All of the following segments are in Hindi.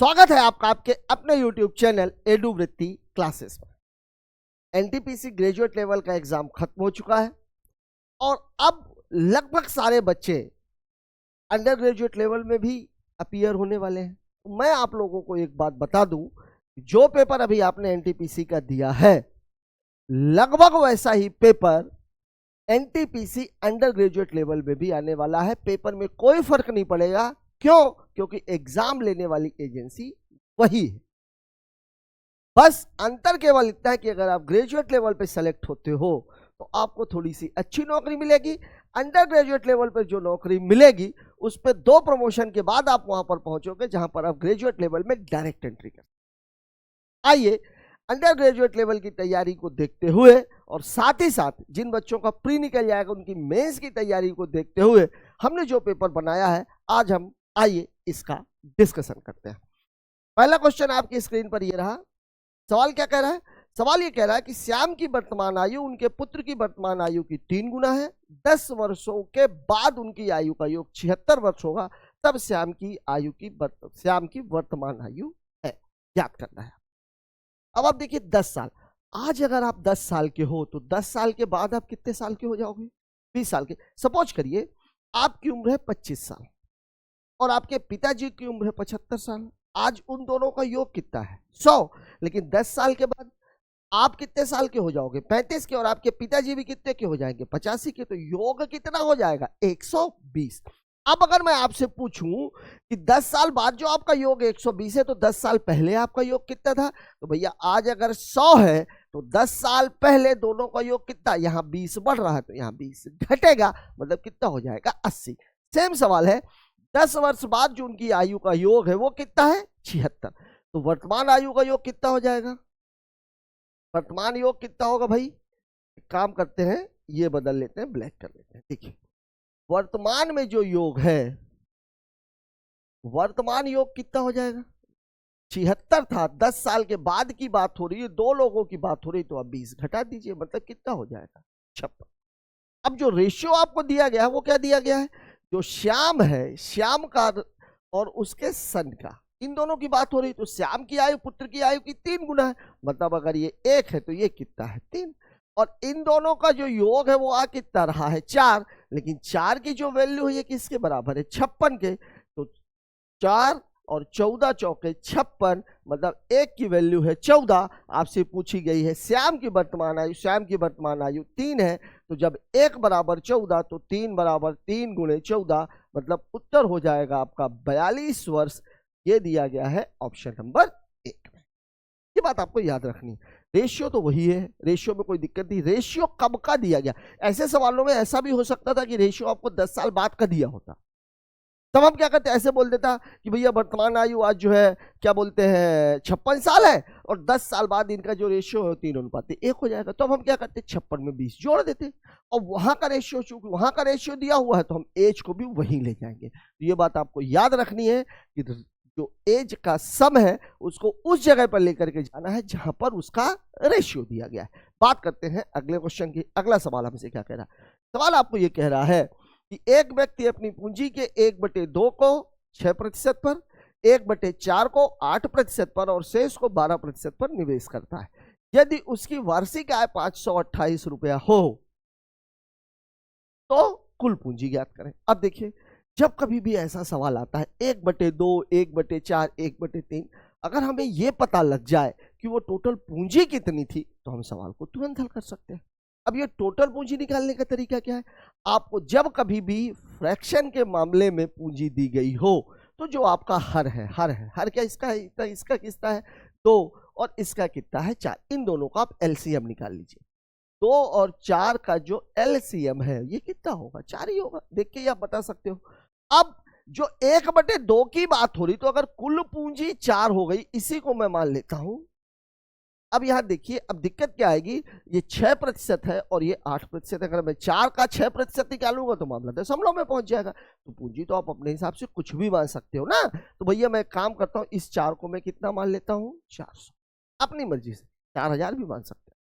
स्वागत है आपका आपके अपने YouTube चैनल एडुवृत्ति क्लासेस में। एनटीपीसी ग्रेजुएट लेवल का एग्जाम खत्म हो चुका है और अब लगभग सारे बच्चे अंडर ग्रेजुएट लेवल में भी अपीयर होने वाले हैं। तो मैं आप लोगों को एक बात बता दूं, जो पेपर अभी आपने एनटीपीसी का दिया है लगभग वैसा ही paper NTPC undergraduate level में भी आने वाला है। पेपर में कोई फर्क नहीं पड़ेगा। क्यों? क्योंकि एग्जाम लेने वाली एजेंसी वही है। बस अंतर केवल इतना है कि अगर आप ग्रेजुएट लेवल पे सेलेक्ट होते हो तो आपको थोड़ी सी अच्छी नौकरी मिलेगी। अंडर ग्रेजुएट लेवल पे जो नौकरी मिलेगी उस पर 2 प्रमोशन के बाद आप वहां पर पहुंचोगे जहां पर आप ग्रेजुएट लेवल में डायरेक्ट एंट्री कर। आइए अंडर ग्रेजुएट लेवल की तैयारी को देखते हुए और साथ ही साथ जिन बच्चों का प्री निकल जाएगा उनकी मेंस की तैयारी को देखते हुए हमने जो पेपर बनाया है आज हम आइए इसका डिस्कशन करते हैं। पहला क्वेश्चन आपकी स्क्रीन पर ये रहा। सवाल क्या कह रहा है? सवाल ये कह रहा है कि श्याम की वर्तमान आयु उनके पुत्र की वर्तमान आयु की 3 गुना है। 10 वर्षों के बाद उनकी आयु का योग 76 वर्ष होगा, तब श्याम की वर्तमान आयु है। याद करना है। अब आप देखिए 10 साल। आज अगर आप 10 साल के हो तो 10 साल के बाद आप कितने साल के हो जाओगे? 20 साल के। सपोज करिए आपकी उम्र है 25 साल और आपके पिताजी की उम्र है 75 साल। आज उन दोनों का योग कितना है? 100। लेकिन 10 साल के बाद आप कितने साल के हो जाओगे? 35 के। और आपके पिताजी भी कितने के हो जाएंगे? 85 के। तो योग कितना हो जाएगा? 120। अब अगर मैं आपसे पूछूं कि 10 साल बाद जो आपका योग 120 है तो 10 साल पहले आपका योग कितना था? तो भैया आज अगर 100 है तो 10 साल पहले दोनों का योग कितना? यहाँ 20 बढ़ रहा है तो यहाँ 20 घटेगा, मतलब कितना हो जाएगा? 80। सेम सवाल है, 10 वर्ष बाद जो उनकी आयु का योग है वो कितना है? 76। तो वर्तमान आयु का योग कितना हो जाएगा? वर्तमान योग कितना होगा भाई? काम करते हैं, ये बदल लेते हैं, ब्लैक कर लेते हैं। देखिए वर्तमान में जो योग है, वर्तमान योग कितना हो जाएगा? 76 था। 10 साल के बाद की बात हो रही है, 2 लोगों की बात हो रही, तो अब 20 घटा दीजिए, मतलब कितना हो जाएगा? 56। अब जो रेशियो आपको दिया गया है वो क्या दिया गया है? जो श्याम है, श्याम का और उसके सन का, इन दोनों की बात हो रही, तो श्याम की आयु पुत्र की आयु की 3 गुना है। मतलब अगर ये 1 है तो ये कितना है? 3। और इन दोनों का जो योग है वो आ कितना रहा है? 4। लेकिन 4 की जो वैल्यू है ये किसके बराबर है? 56 के। तो 4 और 14 चौके 56, मतलब 1 की वैल्यू है 14। आपसे पूछी गई है श्याम की वर्तमान आयु। श्याम की वर्तमान आयु 3 है, तो जब 1 बराबर 14 तो 3 बराबर 3 गुणे 14, मतलब उत्तर हो जाएगा आपका 42 वर्ष। ये दिया गया है ऑप्शन नंबर 1 में। ये बात आपको याद रखनी है। रेशियो तो वही है, रेशियो में कोई दिक्कत नहीं। रेशियो कब का दिया गया? ऐसे सवालों में ऐसा भी हो सकता था कि रेशियो आपको 10 साल बाद का दिया होता, तब हम क्या करते? ऐसे बोल देता कि भैया वर्तमान आयु आज जो है क्या बोलते हैं 56 साल है और 10 साल बाद इनका जो रेशियो है 3:1 हो जाएगा। तो अब हम क्या करते? 56 में 20 जोड़ देते और वहां का रेशियो, चूंकि वहां का रेशियो दिया हुआ है तो हम एज को भी वहीं ले जाएंगे। तो ये बात आपको याद रखनी है कि जो एज का सम है उसको उस जगह पर लेकर के जाना है जहां पर उसका रेशियो दिया गया है। बात करते हैं अगले क्वेश्चन की। अगला सवाल हमसे क्या कह रहा है? सवाल आपको ये कह रहा है कि एक व्यक्ति अपनी पूंजी के 1/2 को 6% पर, 1/4 को 8% पर और शेष को 12% पर निवेश करता है। यदि उसकी वार्षिक आय 528 रुपया हो तो कुल पूंजी ज्ञात करें। अब देखिए जब कभी भी ऐसा सवाल आता है 1/2, 1/4, 1/3, अगर हमें यह पता लग जाए कि वो टोटल पूंजी कितनी थी तो हम सवाल को तुरंत हल कर सकते हैं। अब ये टोटल पूंजी निकालने का तरीका क्या है? आपको जब कभी भी फ्रैक्शन के मामले में पूंजी दी गई हो तो जो आपका हर क्या इसका है? इसका कितना है? 2 और इसका कितना है? 4। इन दोनों का आप एलसीएम निकाल लीजिए। 2 और 4 का जो एलसीएम है ये कितना होगा? 4 ही होगा। देख के आप बता सकते हो। अब जो 1/2 की बात हो रही, तो अगर कुल पूंजी 4 हो गई, इसी को मैं मान लेता हूं। अब यहां देखिए अब दिक्कत क्या आएगी? ये 6% है और ये 8%। अगर मैं 4 का 6% निकालूंगा तो मामला दशमलव में पहुंच जाएगा। तो पूंजी तो आप अपने हिसाब से कुछ भी मान सकते हो ना। तो भैया मैं काम करता हूं, इस 4 को मैं कितना मान लेता हूं? 400। अपनी मर्जी से 4000 भी मान सकते हैं,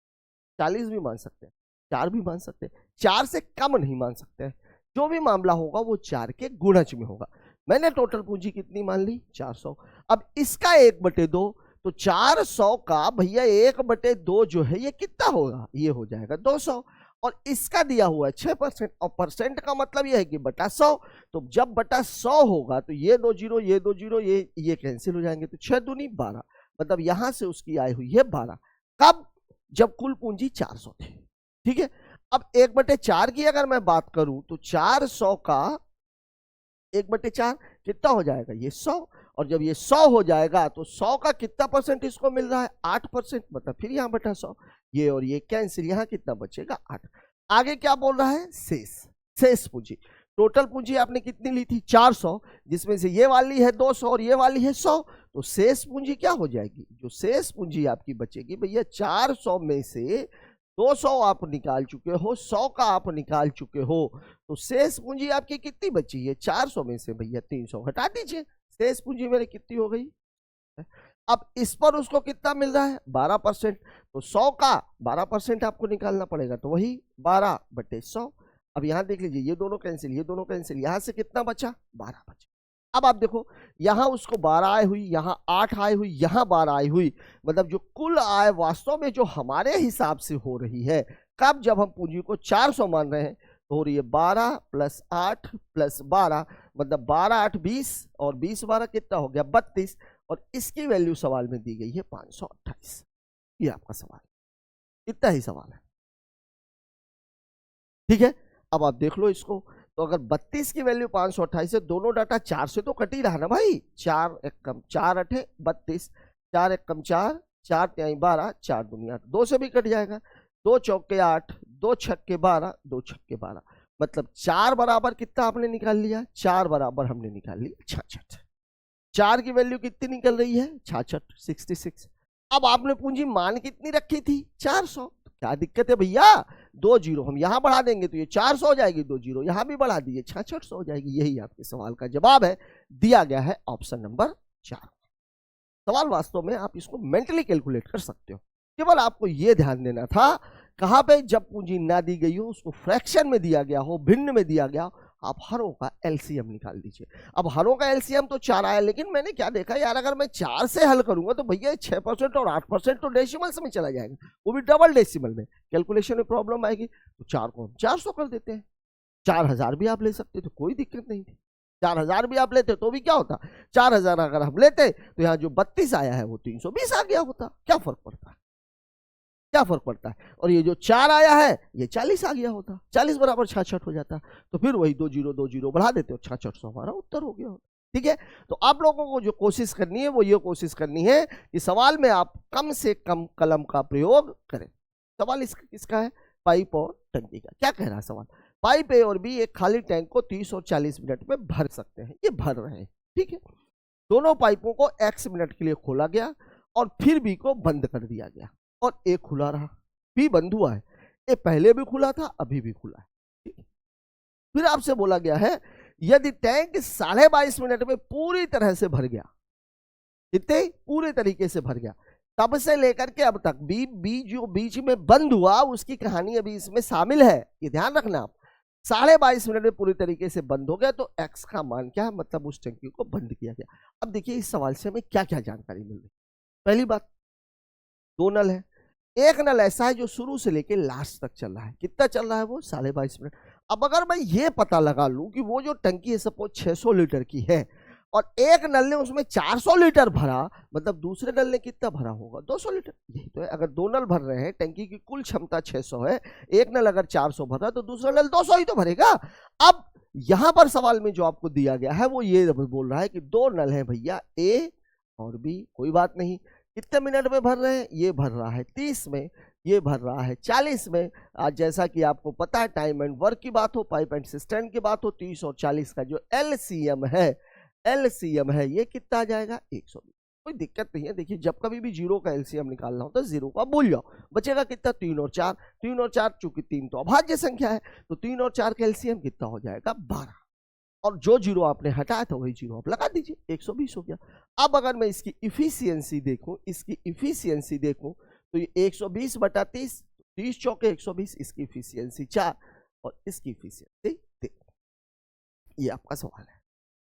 40 भी मान सकते हैं, 4 भी मान सकते हैं, 4 से कम नहीं मान सकते हैं। जो भी मामला होगा वो 4 के गुणज में होगा। मैंने टोटल पूंजी कितनी मान ली 400। अब इसका 1/2 तो 400 का भैया 1/2 जो है ये कितना होगा, ये हो जाएगा 200। और इसका दिया हुआ है 6% और परसेंट का मतलब ये है कि बटा 100। तो जब बटा 100 होगा तो ये 2 जीरो ये 2 जीरो ये कैंसिल हो जाएंगे, तो 6 दूनी 12, मतलब यहां से उसकी आय हुई है 12। कब, जब कुल पूंजी 400 थी। ठीक है, अब 1/4 की अगर मैं बात करूं तो 400 का 1/4 कितना हो जाएगा, ये 100। और जब ये 100 हो जाएगा तो 100 का कितना परसेंट इसको मिल रहा है, 8%, मतलब फिर यहाँ बटा 100, ये और ये कैंसिल, यहाँ कितना बचेगा 8। आगे क्या बोल रहा है, शेष पूंजी। टोटल पूंजी आपने कितनी ली थी 400, जिसमें से ये वाली है 200 और ये वाली है 100, तो शेष पूंजी क्या हो जाएगी, जो शेष पूंजी आपकी बचेगी भैया 400 में से 200 आप निकाल चुके हो, 100 का आप निकाल चुके हो, तो शेष पूंजी आपकी कितनी बची है, 400 में से भैया 300 हटा दीजिए, शेष पूंजी मेरी कितनी हो गई। अब इस पर उसको कितना मिल रहा है 12%, तो 100 का 12% आपको निकालना पड़ेगा, तो वही 12/100। अब यहां देख लीजिए, ये दोनों कैंसिल, ये दोनों कैंसिल, यहां से कितना बचा 12 बचा। अब आप देखो, यहां उसको 12 आय हुई, यहां 8 आय हुई, यहां 12 आय हुई, मतलब जो कुल आय वास्तव में जो हमारे हिसाब से हो रही है, कब, जब हम पूंजी को 400 मान रहे हैं, तो हो रही है 12 + 8 + 12, मतलब 12 8 20 और 20 12 कितना हो गया 32, और इसकी वैल्यू सवाल में दी गई है 528। ये आपका सवाल, इतना ही सवाल है। ठीक है, अब आप देख लो इसको, तो अगर 32 की वैल्यू 528 है, दोनों डाटा 4 से तो कट ही रहा ना भाई, 4 1 कम 4 8 32, 4 1 कम 4, 4 3 12, 4 दूनी 8, 2 से भी कट जाएगा, 2 चौके 8, 2 छक्के 12, 2 छक्के 12, मतलब 4 बराबर कितना आपने निकाल लिया, 4 बराबर हमने निकाल लिया 66। 4 की वैल्यू कितनी निकल रही है 66, 66। अब आपने पूंजी मान कितनी रखी थी 400, क्या दिक्कत है भैया, 2 जीरो हम यहां बढ़ा देंगे तो ये 400 हो जाएगी, 2 जीरो यहां भी बढ़ा दिए 6600 हो जाएगी। यही आपके सवाल का जवाब है, दिया गया है ऑप्शन नंबर 4। सवाल वास्तव में आप इसको मेंटली कैलकुलेट कर सकते हो, केवल आपको यह ध्यान देना था कहां पे, जब पूंजी ना दी गई हो, उसको फ्रैक्शन में दिया गया हो, भिन्न में दिया गया हो, आप हरों का एलसीएम निकाल दीजिए। अब हरों का एलसीएम तो 4 आया, लेकिन मैंने क्या देखा यार, अगर मैं 4 से हल करूंगा तो भैया 6% और 8% तो डेसिमल्स में चला जाएगा, वो भी डबल डेसिमल में, कैलकुलेशन में प्रॉब्लम आएगी। तो 4 को हम 400 कर देते हैं, 4000 भी आप ले सकते तो कोई दिक्कत नहीं थी, 4000 भी आप लेते तो भी क्या होता, 4000 अगर हम लेते तो यहाँ जो 32 आया है वो 320 आ गया होता, क्या फर्क पड़ता है, क्या फर्क पड़ता है। और ये जो 4 आया है ये 40 आ गया होता, 40 बराबर 66 हो जाता, तो फिर वही 2 जीरो बढ़ा देते हो, 6600 हमारा उत्तर हो गया होता। ठीक है, तो आप लोगों को जो कोशिश करनी है वो ये कोशिश करनी है कि सवाल में आप कम से कम कलम का प्रयोग करें। सवाल इसका किसका है, पाइप और टंकी का। क्या कह रहा है सवाल, पाइप ए और बी एक खाली टैंक को 30 और 40 मिनट में भर सकते हैं, ये भर रहे हैं। ठीक है, दोनों पाइपों को x मिनट के लिए खोला गया और फिर बी को बंद कर दिया गया और ए खुला रहा, बी बंद हुआ है, ए पहले भी खुला था अभी भी खुला है। फिर आपसे बोला गया है यदि टैंक 22.5 मिनट में पूरी तरह से भर गया, कितने पूरे तरीके से भर गया, तब से लेकर के अब तक बी जो बीच में बंद हुआ उसकी कहानी अभी इसमें शामिल है, ये ध्यान रखना आप। 22.5 मिनट में पूरी तरीके से बंद हो गया तो एक्स का मान क्या है, मतलब उस टंकी को बंद किया गया। अब देखिए इस सवाल से हमें क्या क्या जानकारी मिल रही। पहली बात, 2 नल है, एक नल ऐसा है जो शुरू से लेके लास्ट तक चल रहा है, कितना चल रहा है वो 22.5 मिनट। अब अगर मैं ये पता लगा लूं कि वो जो टंकी है सपोज 600 लीटर की है और एक नल ने उसमें 400 लीटर भरा, मतलब दूसरे नल ने कितना भरा होगा 200 लीटर। यही तो है, अगर 2 नल भर रहे हैं, टंकी की कुल क्षमता 600 है, एक नल अगर 400 भर रहा है तो दूसरा नल 200 ही तो भरेगा। अब यहां पर सवाल में जो आपको दिया गया है वो ये बोल रहा है कि 2 नल है भैया ए और बी, कोई बात नहीं, कितने मिनट में भर रहे हैं, ये भर रहा है 30 में, ये भर रहा है 40 में। आज जैसा कि आपको पता है टाइम एंड वर्क की बात हो, पाइप एंड सिस्टर्न की बात हो, 30 और 40 का जो एलसीएम है ये कितना आ जाएगा 120। कोई दिक्कत नहीं है, देखिए जब कभी भी जीरो का एलसीएम निकालना हो तो जीरो का भूल जाओ, बचेगा कितना 3 और 4, 3 और 4 चूंकि 3 तो अभाज्य संख्या है तो 3 और 4 का एलसीएम कितना हो जाएगा 12, और जो जीरो आपने हटाया था वही जीरो आप लगा दीजिए, 120 हो गया। अब अगर मैं इसकी इफिशियंसी देखूं तो ये 120 बटा 30, 30 चौके 120, इसकी इफिशियंसी 4 और इसकी इफिशियंसी 3। ये आपका सवाल है।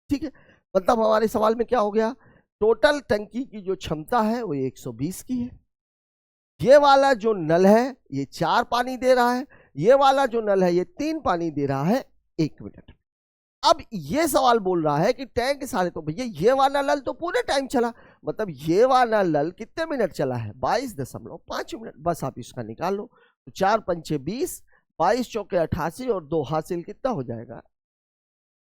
ठीक है, मतलब हमारे सवाल में क्या हो गया, टोटल टंकी की जो क्षमता है वो 120 की है। ये वाला जो नल है ये 4 पानी दे रहा है, ये वाला जो नल है ये 3 पानी दे रहा है 1 मिनट। अब ये सवाल बोल रहा है कि टैंक सारे, तो भैया ये वाला नल तो पूरे टाइम चला, मतलब ये वाला नल कितने मिनट चला है, 22.5 मिनट। बस आप इसका निकाल लो, तो 4 पंचे 20, 22 चौके 88 और 2 हासिल कितना हो जाएगा,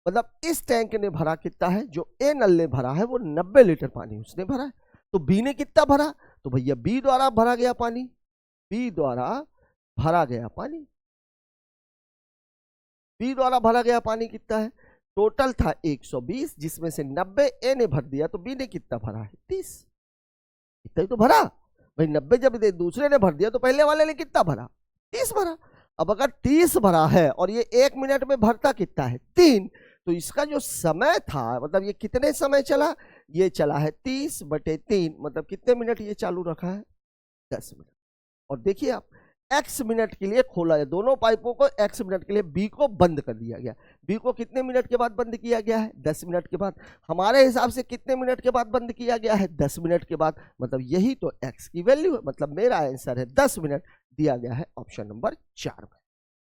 मतलब इस टैंक ने भरा कितना है, जो ए नल ने भरा है वो 90 लीटर पानी उसने भरा है। तो बी ने कितना भरा, तो भैया बी द्वारा भरा गया पानी, बी द्वारा भरा गया पानी, बी द्वारा भरा गया पानी कितना है, टोटल था 120, जिसमें से 90 ए ने भर दिया, तो बी ने कितना भरा है 30, इतना ही तो भरा भाई। 90 जब दूसरे ने भर दिया तो पहले वाले ने कितना भरा, 30 भरा। अब अगर 30 भरा है और ये 1 मिनट में भरता कितना है 3, तो इसका जो समय था, मतलब ये कितने समय चला, ये चला है 30/3, मतलब कितने मिनट ये चालू रखा है, 10 मिनट। और देखिए आप x मिनट के लिए खोला है, दोनों पाइपों को x मिनट के लिए b को बंद कर दिया गया। b को कितने मिनट के बाद बंद किया गया है, 10 मिनट के बाद। हमारे हिसाब से कितने मिनट के बाद बंद किया गया है, 10 मिनट के बाद, मतलब यही तो x की वैल्यू है, मतलब मेरा आंसर है 10 मिनट, दिया गया है ऑप्शन नंबर 4 में।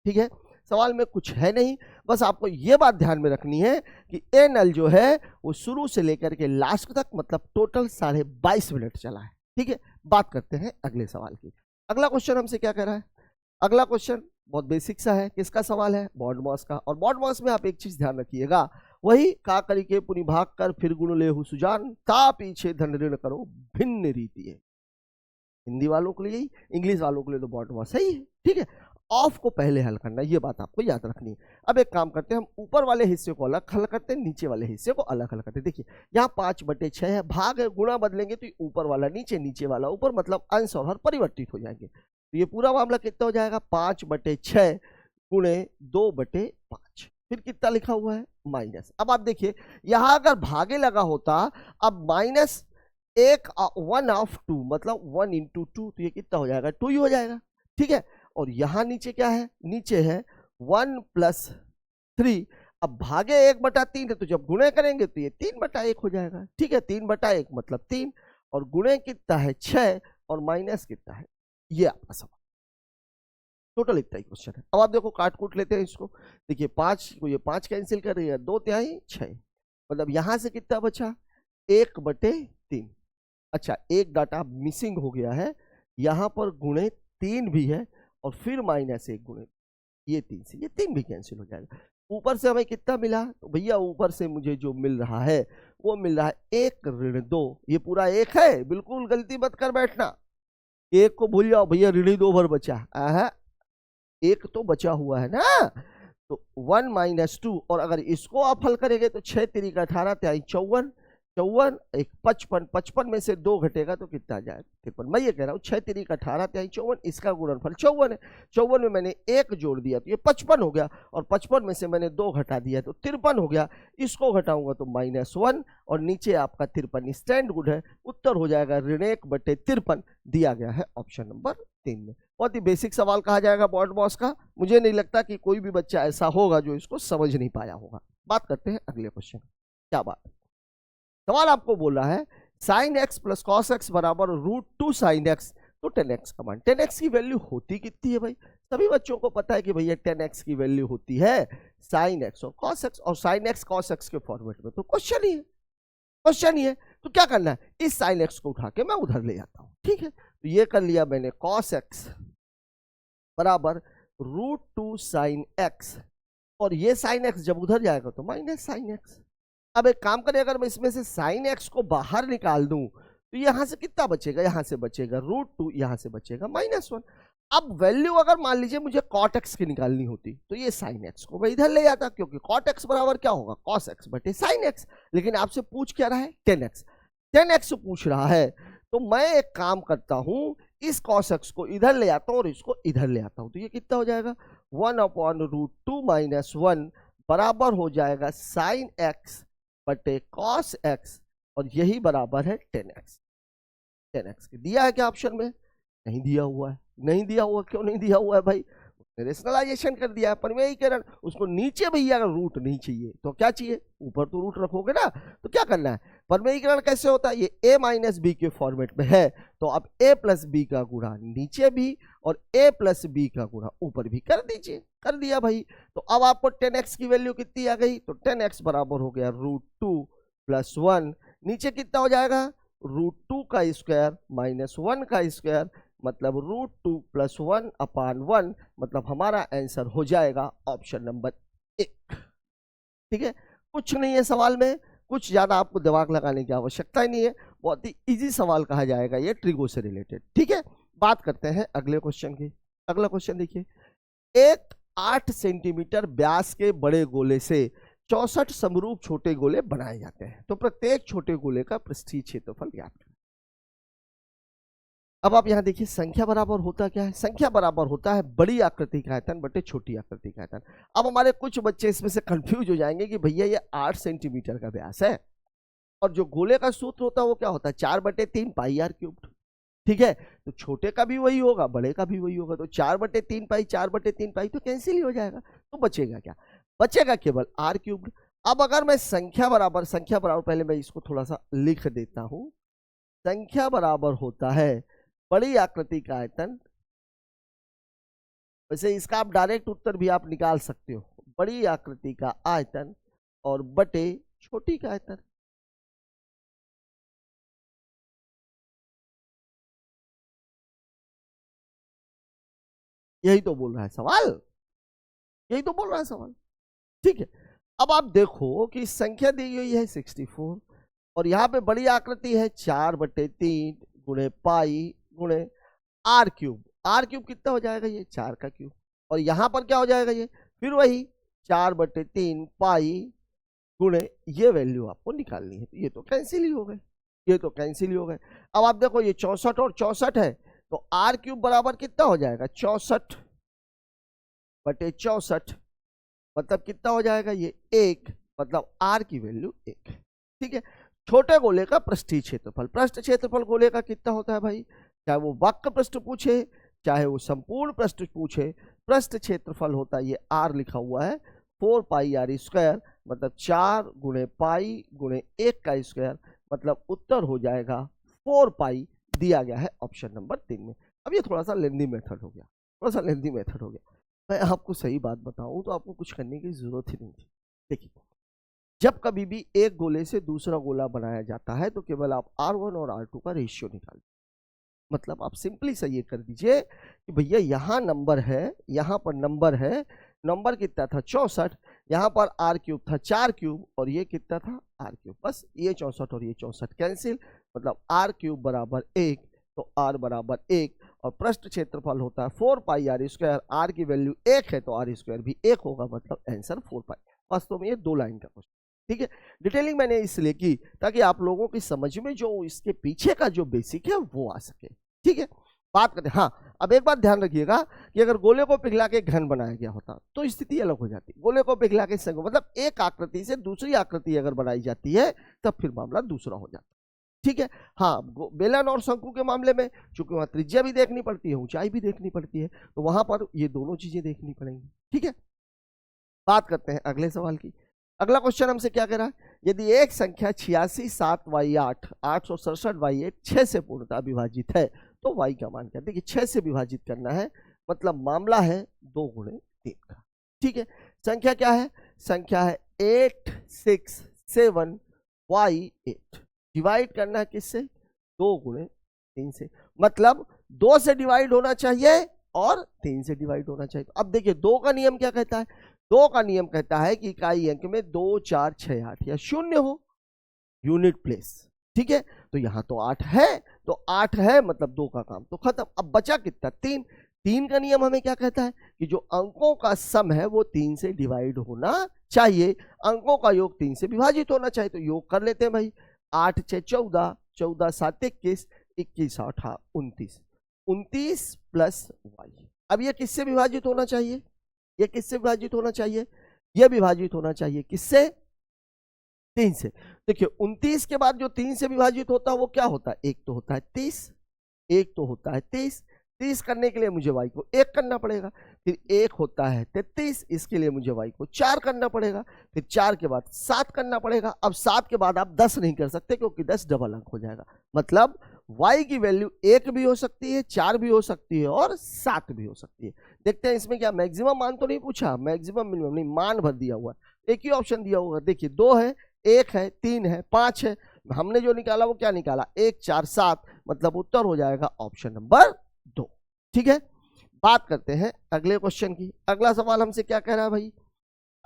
ठीक है, सवाल में कुछ है नहीं, बस आपको यह बात ध्यान में रखनी है कि ए नल जो है वो शुरू से लेकर के लास्ट तक, मतलब टोटल 22.5 मिनट चला है। ठीक है, बात करते हैं अगले सवाल की। अगला क्वेश्चन हमसे क्या कह रहा है, अगला क्वेश्चन बहुत बेसिक सा है, किसका सवाल है, बॉन्ड मॉस का। और बॉन्ड मॉस में आप एक चीज ध्यान रखिएगा, वही का करी के पुनि भाग कर फिर गुण ले सुजान, ता पीछे धन ऋण करो भिन्न रीति है। हिंदी वालों के लिए, इंग्लिश वालों के लिए तो बॉन्ड मॉस सही है। ठीक है, ऑफ को पहले हल करना, ये बात आपको याद रखनी है। अब एक काम करते हैं, हम ऊपर वाले हिस्से को अलग हल करते हैं, नीचे वाले हिस्से को अलग हल करते हैं। देखिए यहाँ 5/6 है, भाग है, गुणा बदलेंगे तो ऊपर वाला नीचे, नीचे वाला ऊपर, मतलब अंश और हर परिवर्तित हो जाएंगे। तो ये पूरा मामला कितना हो जाएगा, 5/6 गुणे 2/5, फिर कितना लिखा हुआ है माइनस। अब आप देखिए यहां अगर भागे लगा होता, अब माइनस 1/2, मतलब 1 × 2, तो ये कितना हो जाएगा 2 ही हो जाएगा। ठीक है, और यहां नीचे क्या है, नीचे है 1 + 3, अब भागे 1/3 है, तो जब गुणे करेंगे तो ये 3/1 हो जाएगा। ठीक है, 3/1 मतलब 3, और गुणे कितना है 6, और माइनस कितना है, ये आपका सवाल। टोटल इतना ही क्वेश्चन है। अब आप देखो काट कूट लेते हैं इसको, देखिए 5 को ये 5 कैंसिल कर रही है, 2/3 6, मतलब यहां से कितना बचा 1/3। अच्छा, एक डाटा मिसिंग हो गया है, यहां पर गुणे 3 भी है, और फिर -1 गुणे ये 3 से ये 3 भी कैंसिल हो जाएगा। ऊपर से हमें कितना मिला, तो भैया ऊपर से मुझे जो मिल रहा है वो मिल रहा है 1 ऋण 2, ये पूरा 1 है, बिल्कुल गलती मत कर बैठना, 1 को भूल जाओ भैया, ऋण 2 भर बचा, एक तो बचा हुआ है ना, तो 1 - 2, और अगर इसको आप हल करेंगे तो 6 × 3 = 18, 54, 54 1 55, 55 में से 2 घटेगा तो कितना आ जाएगा 53। मैं ये कह रहा हूँ 6 × 3 = 18, 54, इसका गुणनफल 54 है, 54 में मैंने 1 जोड़ दिया तो ये 55 हो गया, और 55 में से मैंने 2 घटा दिया तो 53 हो गया, इसको घटाऊंगा तो -1, और नीचे आपका 53 स्टैंड गुड है, उत्तर हो जाएगा ऋण 1/53, दिया गया है ऑप्शन नंबर 3 में। बहुत ही बेसिक सवाल कहा जाएगा बॉन्ड मॉस का, मुझे नहीं लगता कि कोई भी बच्चा ऐसा होगा जो इसको समझ नहीं पाया होगा। बात करते हैं अगले क्वेश्चन, क्या बात है, सवाल आपको बोल रहा है sin x + cos x = √2 sin x, तो 10x का मान, 10x की वैल्यू होती कितनी है भाई, सभी बच्चों को पता है कि भैया 10x की वैल्यू होती है sin x और cos x, और sin x cos x के फॉर्मेट में तो क्वेश्चन ही है, क्वेश्चन ही है। तो क्या करना है, इस sin x को उठा के मैं उधर ले आता हूं। ठीक है, तो ये कर लिया मैंने, cos x = √2 sin x, और ये sin x जब उधर जाएगा तो -sin x। अब एक काम करें, अगर मैं इसमें से sin x को बाहर निकाल दूं तो यहां से कितना बचेगा, यहां से बचेगा √2, यहां से बचेगा -1। अब वैल्यू अगर मान लीजिए मुझे cot x की निकालनी होती तो ये sin x को मैं इधर ले जाता, क्योंकि cot x बराबर क्या होगा, cos x sin x। लेकिन आपसे पूछ क्या रहा है, 10x पूछ रहा है, तो मैं एक काम करता हूं, इस cos x को इधर ले आता हूं और इसको इधर ले आता हूं, तो ये कितना हो जाएगा 1/√2 - 1 बराबर हो जाएगा sin x बटे cos x, और यही बराबर है 10x। 10x दिया है क्या ऑप्शन में, नहीं दिया हुआ है, नहीं दिया हुआ, क्यों नहीं दिया हुआ है भाई, रेशनलाइजेशन कर दिया, परिमेयीकरण। उसको नीचे भैया अगर रूट नहीं चाहिए तो क्या चाहिए, ऊपर तो रूट रखोगे ना। तो क्या करना है, परिमेयीकरण कैसे होता है, ये a माइनस बी के फॉर्मेट में है, तो अब a प्लस बी का गुणा नीचे भी और a प्लस बी का गुणा ऊपर भी कर दीजिए। कर दिया भाई। तो अब आपको 10x की वैल्यू कितनी आ गई, तो 10x बराबर हो गया √2 + 1। नीचे कितना हो जाएगा, √2 का स्क्वायर माइनस 1 का स्क्वायर, मतलब √2 + 1/1, मतलब हमारा आंसर हो जाएगा ऑप्शन नंबर 1। ठीक है, कुछ नहीं है सवाल में, कुछ ज्यादा आपको दिमाग लगाने की आवश्यकता ही नहीं है, बहुत ही इजी सवाल कहा जाएगा ये ट्रिगो से रिलेटेड। ठीक है, बात करते हैं अगले क्वेश्चन की। अगला क्वेश्चन देखिए, एक 8 सेंटीमीटर व्यास के बड़े गोले से 64 समरूप छोटे गोले बनाए जाते हैं, तो प्रत्येक छोटे गोले का पृष्ठीय क्षेत्रफल ज्ञात करें। अब आप यहां देखिए, संख्या बराबर होता क्या है, संख्या बराबर होता है बड़ी आकृति का आयतन बटे छोटी आकृति का आयतन। अब हमारे कुछ बच्चे इसमें से कंफ्यूज हो जाएंगे कि भैया ये 8 सेंटीमीटर का व्यास है और जो गोले का सूत्र होता है वो क्या होता है, 4/3 पाई r क्यूब्ड। ठीक है, तो छोटे का भी वही होगा, बड़े का भी वही होगा, तो 4/3 पाई 4/3 पाई तो कैंसिल ही हो जाएगा। तो बचेगा क्या, बचेगा केवल r क्यूब्ड। अब अगर मैं संख्या बराबर पहले मैं इसको थोड़ा सा लिख देता हूं, संख्या बराबर होता है बड़ी आकृति का आयतन, वैसे इसका आप डायरेक्ट उत्तर भी आप निकाल सकते हो, बड़ी आकृति का आयतन और बटे छोटी का आयतन। यही तो बोल रहा है सवाल, यही तो बोल रहा है सवाल। ठीक है, अब आप देखो कि संख्या दी हुई है 64 और यहाँ पे बड़ी आकृति है 4/3 गुणे पाई गुणे r क्यूब। r क्यूब कितना हो जाएगा, ये 4 का क्यूब, और यहाँ पर क्या हो जाएगा, ये फिर वही 4/3 पाई गुणे, ये वैल्यू आपको निकालनी है। ये तो कैंसिल ही हो गए, ये तो कैंसिल ही हो गए। अब आप देखो ये 64 और 64 है, तो r क्यूब बराबर कितना हो जाएगा, 64/64, मतलब कितना हो जाएगा, ये 1, मतलब r की वैल्यू 1। ठीक है, छोटे गोले का पृष्ठीय क्षेत्रफल, पृष्ठ क्षेत्रफल गोले का कितना होता है भाई, चाहे वो वक्र पृष्ठ पूछे चाहे वो संपूर्ण पृष्ठ पूछे, पृष्ठ क्षेत्रफल होता है, ये r लिखा हुआ है 4 पाई r स्क्वायर, मतलब 4 गुणे पाई गुणे 1 का स्क्वायर, मतलब उत्तर हो जाएगा 4 पाई, दिया गया है ऑप्शन नंबर 3 में। अब ये थोड़ा सा लेंदी मेथड हो गया, थोड़ा सा लेंदी मेथड हो गया। मैं आपको सही बात बताऊं तो आपको कुछ करने की जरूरत ही नहीं थी। देखिए, जब कभी भी एक गोले से दूसरा गोला बनाया जाता है तो केवल आप R1 और R2 का रेशियो निकाल, मतलब आप सिंपली सा ये कर दीजिए कि भैया यहाँ नंबर है, यहाँ पर नंबर है, नंबर कितना था 64, यहाँ पर r क्यूब था 4 क्यूब और ये कितना था r क्यूब, बस ये 64 और ये 64 कैंसिल, मतलब r क्यूब बराबर 1, तो r बराबर 1, और पृष्ठ क्षेत्रफल होता है 4 पाई r स्क्वायर, r की वैल्यू 1 है तो r स्क्वायर भी 1 होगा, मतलब आंसर 4 पाई। वास्तव में ये 2 लाइन का क्वेश्चन। ठीक है, डिटेलिंग मैंने इसलिए की ताकि आप लोगों की समझ में जो इसके पीछे का जो बेसिक है वो आ सके। ठीक है, बात करते हैं। हाँ, अब एक बात ध्यान रखिएगा कि अगर गोले को पिघला के घन बनाया गया होता तो स्थिति अलग हो जाती। गोले को पिघला के संग, मतलब एक आकृति से दूसरी आकृति अगर बनाई जाती है तब फिर मामला दूसरा हो जाता। ठीक है, हाँ, बेलन और शंकु के मामले में चूंकि वहां त्रिज्या भी देखनी पड़ती है, ऊंचाई भी देखनी पड़ती है, तो वहां पर ये दोनों चीजें देखनी पड़ेंगी। ठीक है, बात करते हैं अगले सवाल की। अगला क्वेश्चन हमसे क्या कह रहा है, यदि एक संख्या 86/7/8 867/8 6 से पूर्णतः विभाजित है तो y का मान क्या। देखिए 6 से विभाजित करना है, मतलब मामला है 2 गुणे 3 का। ठीक है, संख्या क्या है, संख्या है 867y8, डिवाइड करना है किससे, 2 गुणे 3 से, मतलब 2 से डिवाइड होना चाहिए और 3 से डिवाइड होना चाहिए। अब देखिए 2 का नियम क्या कहता है, 2 का नियम कहता है कि इकाई अंक में 2 4 6 8 या 0 हो, यूनिट प्लेस। ठीक है, तो यहां तो 8 है, तो 8 है मतलब 2 का काम तो खत्म। अब बचा कितना, 3। 3 का नियम हमें क्या कहता है कि जो अंकों का सम है वो 3 से डिवाइड होना चाहिए, अंकों का योग 3 से विभाजित होना चाहिए। तो योग कर लेते हैं भाई, 8 6 14, 14 7 21, 21 8 29, 29 प्लस y। अब ये किससे विभाजित होना चाहिए, ये किससे विभाजित होना चाहिए, ये विभाजित होना चाहिए किससे, 3 से। देखिए 29 के बाद जो 3 से विभाजित होता है वो क्या होता है, एक तो होता है 30, एक तो होता है 30, 30 करने के लिए मुझे y को 1 करना पड़ेगा, फिर 1 होता है 33, इसके लिए मुझे y को 4 करना पड़ेगा, फिर 4 के बाद 7 करना पड़ेगा। अब 7 के बाद आप 10 नहीं कर सकते क्योंकि 10 डबल अंक हो जाएगा। मतलब y की वैल्यू 1 भी हो सकती है, 4 भी हो सकती है और 7 भी हो सकती है। देखते हैं इसमें क्या मैक्सिमम मान तो नहीं पूछा, मैक्सिमम मिनिमम नहीं, मान भर दिया हुआ है। एक ही ऑप्शन दिया होगा, देखिए 2 है, 1 है, 3 है, 5 है। हमने जो निकाला वो क्या निकाला, 1 4 7, मतलब उत्तर हो जाएगा ऑप्शन नंबर 2। ठीक है, बात करते हैं अगले क्वेश्चन की। अगला सवाल हमसे क्या कह रहा है भाई,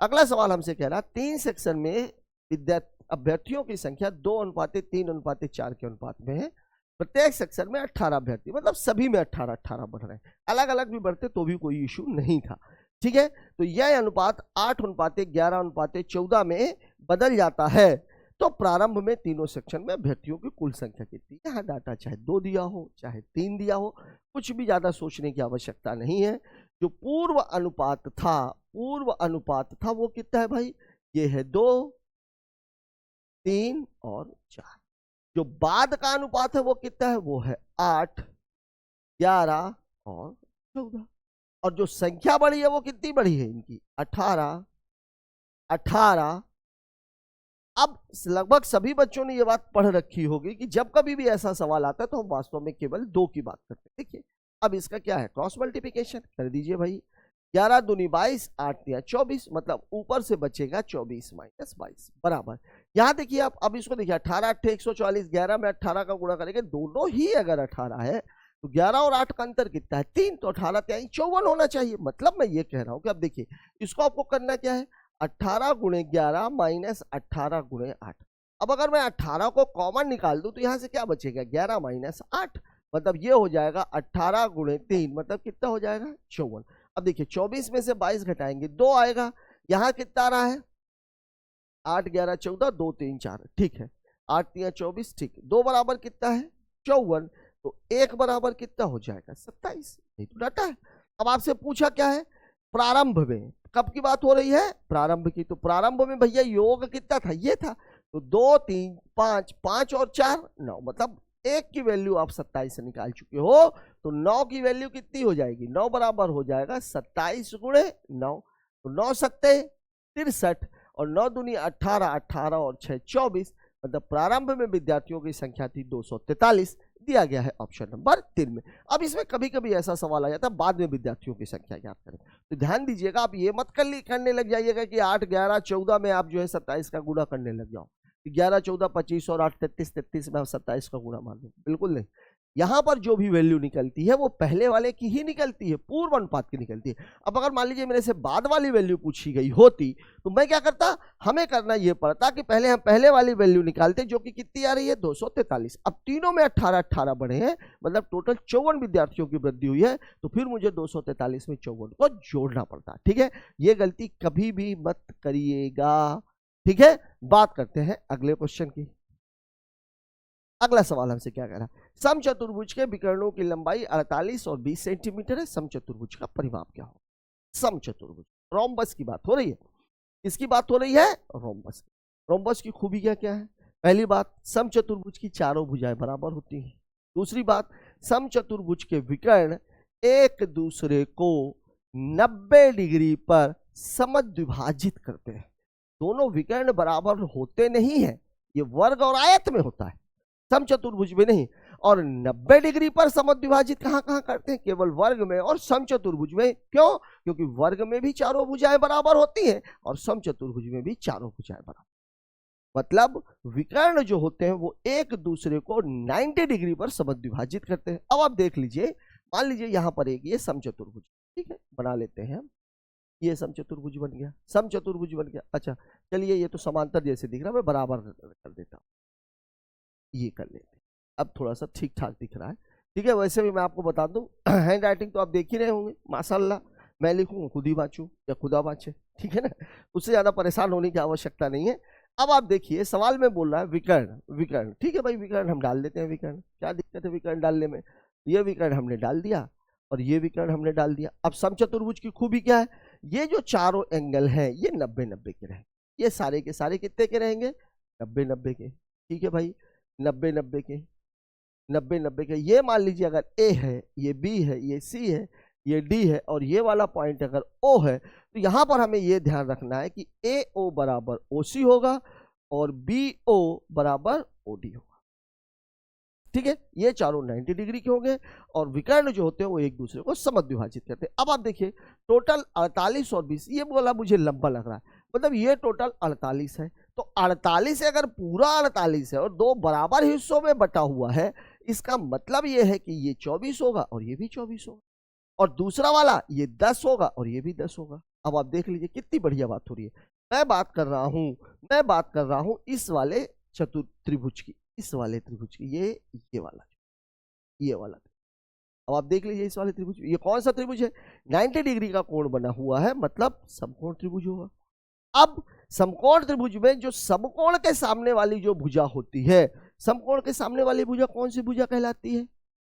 अगला सवाल हमसे कह रहा है 3 सेक्शन में अभ्यर्थियों की संख्या 2:3:4 के अनुपात में है। प्रत्येक सेक्शन में 18 अभ्यर्थी, मतलब सभी में 18 बढ़ रहे हैं, अलग अलग भी बढ़ते तो भी कोई इशू नहीं था। ठीक है, तो यह अनुपात 8:11:14 में बदल जाता है। तो प्रारंभ में तीनों सेक्शन में अभ्यर्थियों की कुल संख्या कितनी है। यहाँ डाटा चाहे 2 दिया हो चाहे 3 दिया हो, कुछ भी ज्यादा सोचने की आवश्यकता नहीं है। जो पूर्व अनुपात था वो कितना है भाई, ये है 2, 3 और 4। जो बाद का अनुपात है वो कितना है, वो है 8, 11 और 14। और जो संख्या बढ़ी है वो कितनी बढ़ी है इनकी, 18। अब लगभग सभी बच्चों ने ये बात पढ़ रखी होगी कि जब कभी भी ऐसा सवाल आता है तो हम वास्तव में केवल 2 की बात करते हैं। देखिए अब इसका क्या है, क्रॉस मल्टीप्लिकेशन कर दीजिए भाई। 11 दूनी 22, 8 तिया 24, मतलब ऊपर से बचेगा 24 माइनस 22 बराबर। यहाँ देखिए आप, अब इसको देखिए 18 8 144, 11 में 18 का गुणा करेंगे, दोनों ही अगर 18 है तो 11 और 8 का अंतर कितना है, 3, तो 18 तिहाई 54 होना चाहिए। मतलब मैं ये कह रहा हूँ कि अब देखिए इसको आपको करना क्या है, 18 गुणे 11 माइनस 18 गुणे 8। अब अगर मैं 18 को कॉमन निकाल दूं तो यहां से क्या बचेगा, 11 माइनस 8, मतलब ये हो जाएगा 18 गुणे 3, मतलब कितना हो जाएगा 54। अब देखिए 24 में से 22 घटाएंगे 2 आएगा, यहाँ कितना आ रहा है 8 11 14, 2 3 4, ठीक है 8 3 24, ठीक, 2 बराबर कितना है 54, तो 1 बराबर कितना हो जाएगा 27। यही तो डाटा है। अब आपसे पूछा क्या है, प्रारंभ में, कब की बात हो रही है, प्रारंभ की। तो प्रारंभ में भैया योग कितना था, ये था, तो 2 3 5, 5 और 4 9, मतलब 1 की वैल्यू आप 27 से निकाल चुके हो, तो 9 की वैल्यू कितनी हो जाएगी, 9 बराबर हो जाएगा 27 गुणे 9, तो 9 सत्ते 63 और 9 दूनी 18, 18 और 6 24, मतलब प्रारंभ में विद्यार्थियों की संख्या थी 243, दिया गया है ऑप्शन नंबर 3 में। अब इसमें कभी कभी ऐसा सवाल आ जाता है बाद में विद्यार्थियों की संख्या ज्ञात करें, तो ध्यान दीजिएगा, आप ये मत करने लग जाइएगा कि 8 11 14 में आप जो है 27 का गुणा करने लग जाओ, 11 14 25 और 8 33 33 में आप 27 का गुणा मान लो, बिल्कुल नहीं। यहां पर जो भी वैल्यू निकलती है वो पहले वाले की ही निकलती है, पूर्व अनुपात की निकलती है। अब अगर मान लीजिए मेरे से बाद वाली वैल्यू पूछी गई होती तो मैं क्या करता, हमें करना ये पड़ता कि पहले हम पहले वाली वैल्यू निकालते जो कि कितनी आ रही है 243। अब तीनों में 18 18 बढ़े हैं, मतलब टोटल 54 विद्यार्थियों की वृद्धि हुई है, तो फिर मुझे 243 में 54 को जोड़ना पड़ता। ठीक है, ये गलती कभी भी मत करिएगा। ठीक है, बात करते हैं अगले क्वेश्चन की। अगला सवाल हमसे क्या कह रहा है, समचतुर्भुज के विकर्णों की लंबाई 48 और 20 सेंटीमीटर है, समचतुर्भुज का परिमाप क्या हो। समचतुर्भुज, रोम्बस की बात हो रही है, किसकी बात हो रही है, रोम्बस। रोम्बस की खूबी क्या क्या है, पहली बात समचतुर्भुज की चारों भुजाएं बराबर होती हैं। दूसरी बात, समचतुर्भुज के विकर्ण एक दूसरे को 90 डिग्री पर समद्विभाजित करते हैं। दोनों विकर्ण बराबर होते नहीं है, ये वर्ग और आयत में होता है, समचतुर्भुज में नहीं। और 90 डिग्री पर समद्विभाजित कहां कहां करते हैं, केवल वर्ग में और समचतुर्भुज में। क्यों, क्योंकि वर्ग में भी चारों भुजाएं बराबर होती हैं और समचतुर्भुज में भी चारों भुजाएं बराबर। मतलब विकर्ण जो होते हैं वो एक दूसरे को 90 डिग्री पर समद्विभाजित करते हैं। अब आप देख लीजिए, मान लीजिए यहां पर एक ये समचतुर्भुज, ठीक है, बना लेते हैं हम, ये समचतुर्भुज बन गया, समचतुर्भुज बन गया। अच्छा चलिए, ये तो समांतर जैसे दिख रहा है, मैं बराबर कर देता हूं, ये कर लेते हैं, अब थोड़ा सा ठीक ठाक दिख रहा है। ठीक है, वैसे भी मैं आपको बता दूं, हैंड राइटिंग तो आप देख ही रहे होंगे माशाल्लाह, मैं लिखूं खुद ही बाँचूं या खुदा बाँचे, ठीक है ना, उससे ज्यादा परेशान होने की आवश्यकता नहीं है। अब आप देखिए सवाल में बोल रहा है विकर्ण, विकर्ण, ठीक है भाई, विकर्ण हम डाल देते हैं, विकर्ण क्या दिक्कत है विकर्ण डालने में, ये विकर्ण हमने डाल दिया और ये विकर्ण हमने डाल दिया। अब समचतुर्भुज की खूबी क्या है, ये जो चारों एंगल हैं ये 90 90 के रहेंगे, ये सारे के सारे कितने के रहेंगे, 90 90 के। ठीक है भाई, 90 90 के, 90 के, ये मान लीजिए अगर ए है, ये बी है, ये सी है, ये डी है और ये वाला पॉइंट अगर ओ है, तो यहां पर हमें ये ध्यान रखना है कि ए ओ बराबर ओ सी होगा और बी ओ बराबर ओ डी होगा। ठीक है, ये चारों 90 डिग्री के होंगे और विकर्ण जो होते हैं वो एक दूसरे को समद्विभाजित करते हैं। अब आप देखिए टोटल 48 और 20, ये बोला मुझे लंबा लग रहा है, मतलब ये टोटल 48 है, तो 48 अगर पूरा 48 है और दो बराबर हिस्सों में बटा हुआ है, इसका मतलब ये है कि ये 24 होगा और ये भी 24 होगा, और दूसरा वाला ये 10 होगा और ये भी 10 होगा। अब आप देख लीजिए कितनी बढ़िया बात हो रही है। मैं बात कर रहा हूं इस वाले त्रिभुज की, इस वाले त्रिभुज की, ये वाला। अब आप देख लीजिए इस वाले त्रिभुज, ये कौन सा त्रिभुज है, 90 डिग्री का कोण बना हुआ है, मतलब समकोण त्रिभुज होगा। अब समकोण त्रिभुज में जो समकोण के सामने वाली जो भुजा होती है, समकोण के सामने वाली भुजा कौन सी भुजा कहलाती है,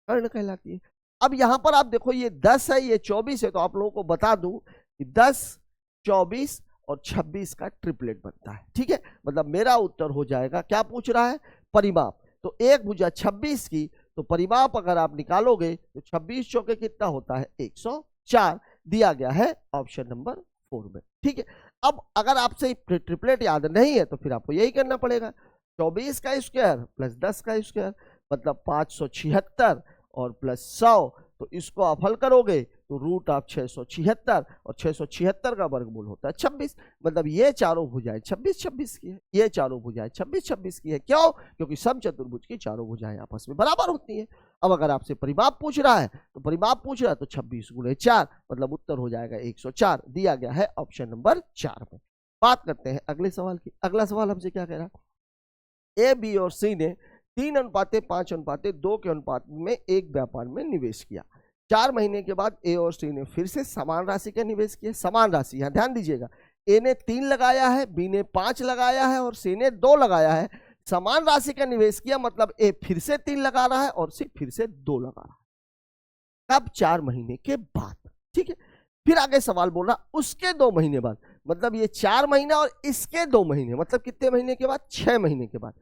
कर्ण कहलाती है। अब यहां पर आप देखो ये 10 है, ये 24 है, तो आप लोगों को बता दूं कि 10, 24 और 26 का ट्रिपलेट बनता है। ठीक है, मतलब मेरा उत्तर हो जाएगा, क्या पूछ रहा है, परिमाप। तो एक भुजा 26 की, तो परिमाप अगर आप निकालोगे तो 26 चौके कितना होता है, 104, दिया गया है ऑप्शन नंबर 4 में। ठीक है, अब अगर आपसे ट्रिपलेट याद नहीं है तो फिर आपको यही करना पड़ेगा, 24 का स्क्वायर प्लस 10 का स्क्वायर मतलब 576 और प्लस 100, तो इसको आप हल करोगे तो रूट ऑफ 676 और 676 का वर्गमूल होता है 26, मतलब ये चारों भुजाएं 26 की है, ये चारों भुजाएं 26 की है। क्यों, क्योंकि समचतुर्भुज की चारों भुजाएं आपस में बराबर होती हैं। अब अगर आपसे परिमाप पूछ रहा है तो 26 गुणे 4 मतलब उत्तर हो जाएगा 104, दिया गया है ऑप्शन नंबर 4 में। बात करते हैं अगले सवाल की। अगला सवाल हमसे क्या कह रहा है, ए बी और सी ने 3:5:2 के अनुपात में एक व्यापार में निवेश किया। 4 महीने के बाद ए और सी ने फिर से समान राशि का निवेश किया। समान राशि, यहां ध्यान दीजिएगा, ए ने 3 लगाया है, बी ने 5 लगाया है और सी ने 2 लगाया है। समान राशि का निवेश किया मतलब ए फिर से 3 लगा रहा है और सी फिर से 2 लगा रहा है। कब, 4 महीने के बाद। ठीक है, फिर आगे सवाल बोल रहा उसके 2 महीने बाद, मतलब ये 4 महीना और इसके 2 महीने, मतलब कितने महीने के बाद, 6 महीने के बाद।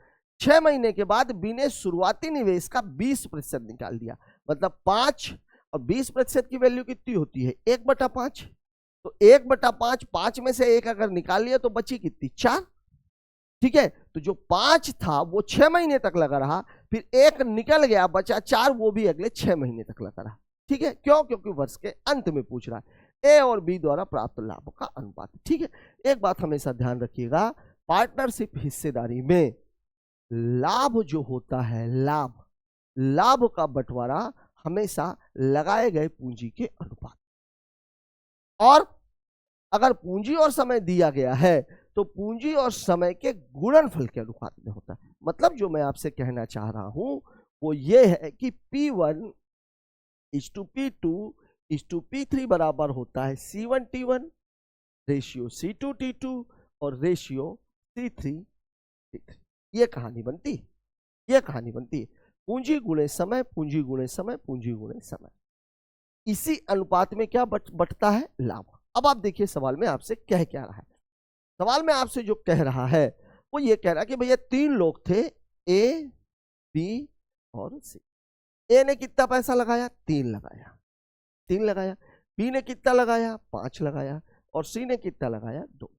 6 महीने के बाद बी ने शुरुआती निवेश का 20% निकाल दिया, मतलब 5 और 20% की वैल्यू कितनी होती है, 1/5। तो 1/5, 5 में से 1 अगर निकाल लिया तो बची कितनी, 4। ठीक है, तो जो 5 था वो 6 महीने तक लगा रहा, फिर 1 निकल गया, बचा 4, वो भी अगले 6 महीने तक लगा रहा। ठीक है, क्यों, क्योंकि वर्ष के अंत में पूछ रहा है, ए और बी द्वारा प्राप्त लाभ का अनुपात। ठीक है, एक बात हमेशा ध्यान रखिएगा, पार्टनरशिप हिस्सेदारी में लाभ जो होता है, लाभ का बंटवारा हमेशा लगाए गए पूंजी के अनुपात, और अगर पूंजी और समय दिया गया है तो पूंजी और समय के गुणनफल के अनुपात में होता है। मतलब जो मैं आपसे कहना चाह रहा हूं वो ये है कि P1 P2 P3 बराबर होता है C1T1 रेशियो C2T2 और रेशियो C3T3। ये कहानी बनती है, पूंजी गुणे समय, पूंजी गुणे समय, पूंजी गुणे समय, इसी अनुपात में क्या बटता है, लाभ। अब आप देखिए सवाल में आपसे कह क्या रहा है, सवाल में आपसे जो कह रहा है वो ये कह रहा है कि भैया 3 लोग थे, ए बी और सी। ए ने कितना पैसा लगाया, 3 लगाया, बी ने कितना लगाया, 5 लगाया और सी ने कितना लगाया, 2।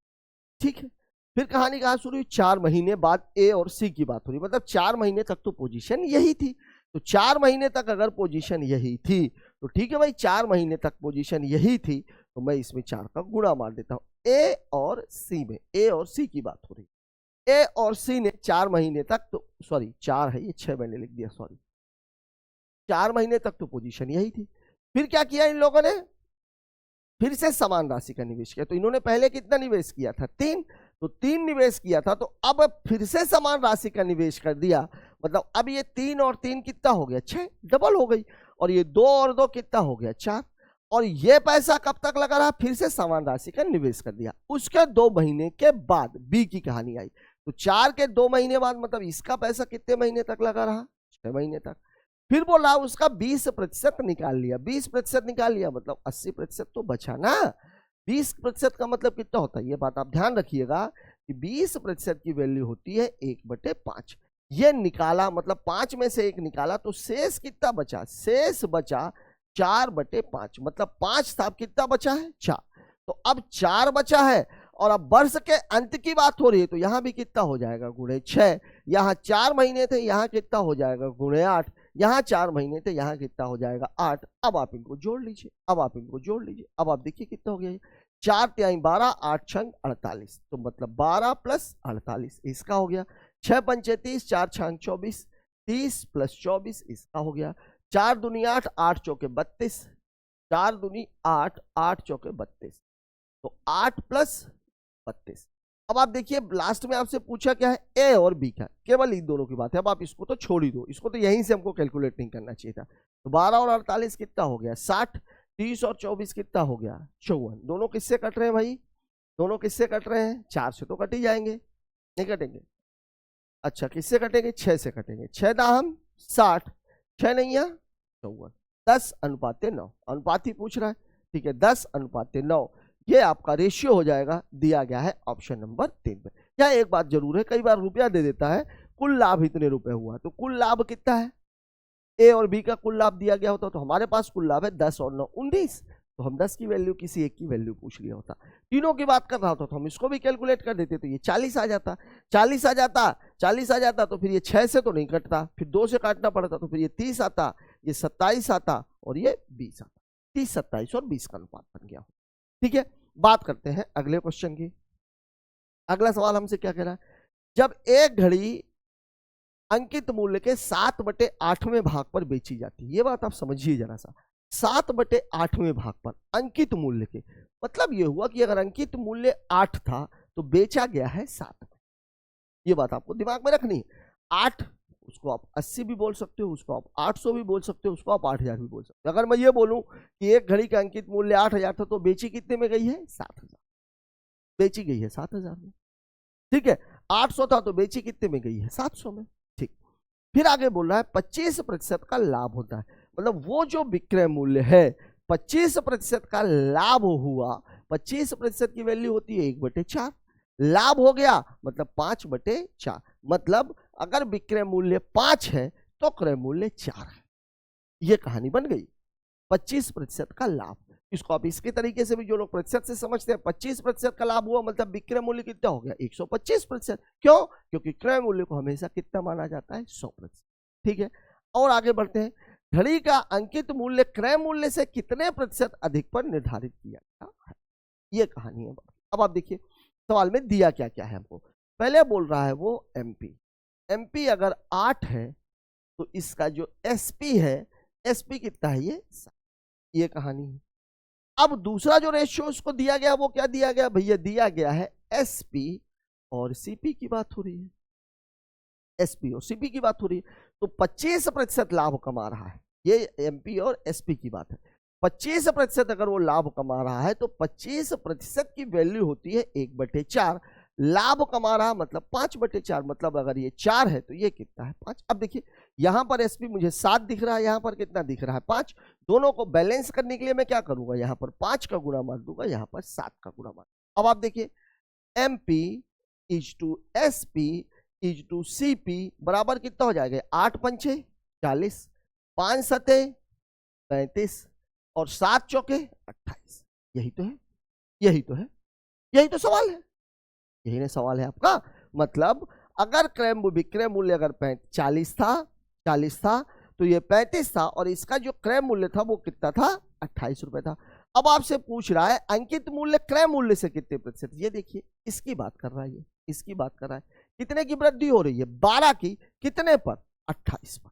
ठीक है, फिर कहानी कहां शुरू हुई, 4 महीने बाद ए और सी की बात हो रही, मतलब 4 महीने तक तो पोजीशन यही थी। तो 4 महीने तक अगर पोजीशन यही थी तो ठीक है भाई, 4 महीने तक पोजीशन यही थी तो मैं इसमें 4 का गुणा मार देता हूं। ए और सी में, ए और सी की बात हो रही, ए और सी ने 4 महीने तक, तो सॉरी 4 है ये, 6 मैंने लिख दिया, सॉरी, 4 महीने तक तो पोजीशन यही थी। फिर क्या किया इन लोगों ने, फिर से समान राशि का निवेश किया। तो इन्होंने पहले कितना निवेश किया था, 3, तो 3 निवेश किया था, तो अब फिर से समान राशि का निवेश कर दिया, मतलब अब ये 3 और 3 कितना हो गया, 6, डबल हो गई, और ये 2 और 2 कितना हो गया, 4, और ये पैसा कब तक लगा रहा, फिर से समान राशि का निवेश कर दिया। उसके 2 महीने के बाद बी की कहानी आई, तो 4 के 2 महीने बाद मतलब इसका पैसा कितने महीने तक लगा रहा, 6 महीने तक। फिर बोला उसका 20% निकाल लिया, 20% निकाल लिया मतलब 80% तो बचा ना। 20% का मतलब कितना होता है, ये बात आप ध्यान रखिएगा कि 20% की वैल्यू होती है 1/5। ये निकाला, मतलब 5 में से 1 निकाला, तो शेष कितना बचा? शेष बचा 4/5, मतलब 5 था, कितना बचा है? 4। तो अब 4 बचा है, और अब वर्ष के अंत की बात हो रही है, तो यहां भी कितना हो जाएगा? गुणे 6। यहाँ 4 महीने थे, यहाँ कितना हो जाएगा? गुणे 8। यहाँ 4 महीने थे, यहाँ कितना हो जाएगा? 8। अब आप इनको जोड़ लीजिए, अब आप इनको जोड़ लीजिए, अब आप देखिए कितना हो गया। 4 तिहाई 12, 8 छंग 48, तो मतलब 12 + 48 इसका हो गया। 6 पंचे 30, 4 छंग 24, 30 + 24 इसका हो गया। 4 दूनी 8, 8 चौके 32, 4 दूनी 8, 8 चौके 32, तो 8 + 32। अब आप देखिए लास्ट में आपसे पूछा क्या है? ए और बी का, केवल इन दोनों की बात है। अब आप इसको तो छोड़ ही दो, इसको तो यहीं से हमको कैलकुलेट नहीं करना चाहिए था। तो 12 और 48 कितना हो गया? 60। 30 और 24 कितना हो गया? 54। दोनों किससे कट रहे हैं भाई? दोनों किससे कट रहे हैं? 4 से तो कट ही जाएंगे, नहीं कटेंगे? अच्छा, किससे कटेंगे? 6 से कटेंगे। 6 दाहम 60, 6 नहीं है 54, 10:9। अनुपात ही पूछ रहा है, ठीक है, 10:9 ये आपका रेशियो हो जाएगा, दिया गया है ऑप्शन नंबर 3 में। क्या एक बात जरूर है, कई बार रुपया दे देता है, कुल लाभ इतने रुपए हुआ, तो कुल लाभ कितना है? ए और बी का कुल लाभ दिया गया होता, तो हमारे पास कुल लाभ है 10 और 9 19, तो हम 10 की वैल्यू किसी एक की वैल्यू पूछ लिया होता। तीनों की बात कर रहा होता तो हम इसको भी कैलकुलेट कर देते, तो ये 40 आ जाता, 40 आ जाता, 40 आ जाता, तो फिर ये 6 से तो नहीं कटता, फिर 2 से काटना पड़ता, तो फिर ये 30 आता, ये 27 आता, और ये 20 आता। 30, 27 और 20 का अनुपात बन गया। ठीक है, बात करते हैं अगले क्वेश्चन की। अगला सवाल हमसे क्या कह रहा है? जब एक घड़ी अंकित मूल्य के 7/8वें भाग पर बेची जाती है, ये बात आप समझिए जरा सा, 7/8वें भाग पर अंकित मूल्य के, मतलब ये हुआ कि अगर अंकित मूल्य 8 था तो बेचा गया है 7 में। ये बात आपको दिमाग में रखनी है। 8, उसको आप 80 भी बोल सकते हो, उसको आप 800 भी बोल सकते हो, उसको आप 8000 भी बोल सकते हो। अगर मैं ये बोलूं कि एक घड़ी का अंकित मूल्य 8000 था, तो बेची कितने में गई है? 7000, बेची गई है 7000 में। ठीक है, 800 था तो बेची कितने में गई है? 700 में। ठीक, फिर आगे बोल रहा है 25% का लाभ होता है, मतलब वो जो विक्रय मूल्य है 25% का लाभ हुआ, 25% की वैल्यू होती है 1/4, लाभ हो गया मतलब 5/4, मतलब अगर विक्रय मूल्य 5 है तो क्रय मूल्य 4 है। ये कहानी बन गई। 25% का लाभ, इसको आप इसके तरीके से भी, जो लोग प्रतिशत से समझते हैं, 25% का लाभ हुआ मतलब विक्रय मूल्य कितना हो गया? 125%। क्यों? क्योंकि क्रय मूल्य को हमेशा कितना माना जाता है? 100%। ठीक है, और आगे बढ़ते हैं। घड़ी का अंकित मूल्य क्रय मूल्य से कितने प्रतिशत अधिक पर निर्धारित किया गया है? ये कहानी है। अब आप देखिए सवाल में दिया क्या क्या है हमको। पहले बोल रहा है वो एमपी, एमपी अगर 8 है तो इसका जो एसपी है, एसपी कितना है? ये कहानी है। अब दूसरा जो रेशियो उसको दिया गया, वो क्या दिया गया भैया? दिया गया है एसपी और सीपी की बात हो रही है, एसपी और सीपी की बात हो रही है। तो 25% लाभ कमा रहा है, ये एमपी और एसपी की बात है। 25% अगर वो लाभ कमा रहा है तो 25% की वैल्यू होती है 1/4। लाभ कमा रहा मतलब 5/4, मतलब अगर ये 4 है तो ये कितना है? 5। अब देखिए यहां पर एसपी मुझे 7 दिख रहा है, यहां पर कितना दिख रहा है? 5। दोनों को बैलेंस करने के लिए मैं क्या करूंगा? यहां पर 5 का गुणा मार दूंगा, यहां पर 7 का गुणा मार। अब आप देखिए MP is to SP is to CP बराबर कितना हो जाएगा? 8 पंचे 40, 5 सते 35 और 7 चौके 28। यही तो है, यही तो है, यही तो सवाल है, यही ना सवाल है आपका। मतलब अगर क्रय विक्रय मूल्य अगर 40 था तो ये 35 था, और इसका जो क्रय मूल्य था वो कितना था? 28 रुपए था। अब आपसे पूछ रहा है अंकित मूल्य क्रय मूल्य से कितने प्रतिशत? ये देखिए इसकी बात कर रहा है, ये इसकी बात कर रहा है। कितने की वृद्धि हो रही है? 12 की, कितने पर? 28 पर।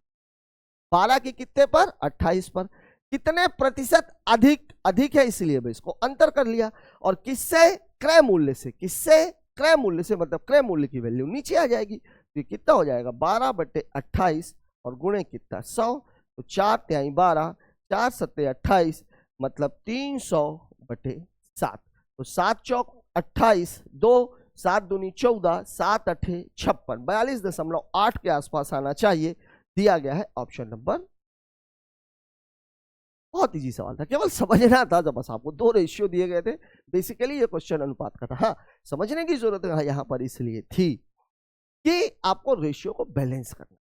12 की कितने पर? 28 पर। कितने प्रतिशत अधिक? अधिक है इसलिए मैं इसको अंतर कर लिया, और किससे? क्रय मूल्य से। किससे? क्रय मूल्य से, मतलब क्रय मूल्य की वैल्यू नीचे आ जाएगी। तो कितना हो जाएगा? 12/28 और गुणे कितना? 100, तो 4 तिहाई 12, 4 सत्ते 28, मतलब 300/7। तो 7 चौक 28, 2 7 दूनी 14, 7 अठे 56, 42.8 के आसपास आना चाहिए। दिया गया है ऑप्शन नंबर। बहुत इजी सवाल था, केवल समझना था। जब बस आपको 2 रेशियो दिए गए थे, बेसिकली ये क्वेश्चन अनुपात का था। हाँ, समझने की जरूरत है यहाँ पर इसलिए थी कि आपको रेशियो को बैलेंस करना।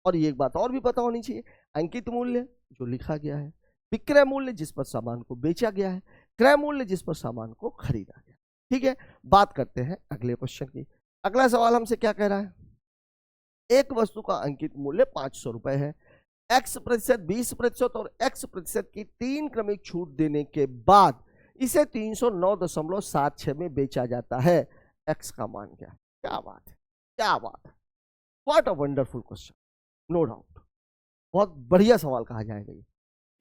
और ये एक बात और भी पता होनी चाहिए, अंकित मूल्य जो लिखा गया है, विक्रय मूल्य जिस पर सामान को बेचा गया है, क्रय मूल्य जिस पर सामान को खरीदा गया। ठीक है, बात करते हैं अगले क्वेश्चन की। अगला सवाल हमसे क्या कह रहा है, एक वस्तु का अंकित मूल्य 500 रुपए है, x% 20% और x% की 3 क्रमिक छूट देने के बाद इसे 309.76 में बेचा जाता है, x का मान क्या है? क्या बात है, क्या बात है, what a wonderful question, no doubt बहुत बढ़िया सवाल कहा जाएगा ये।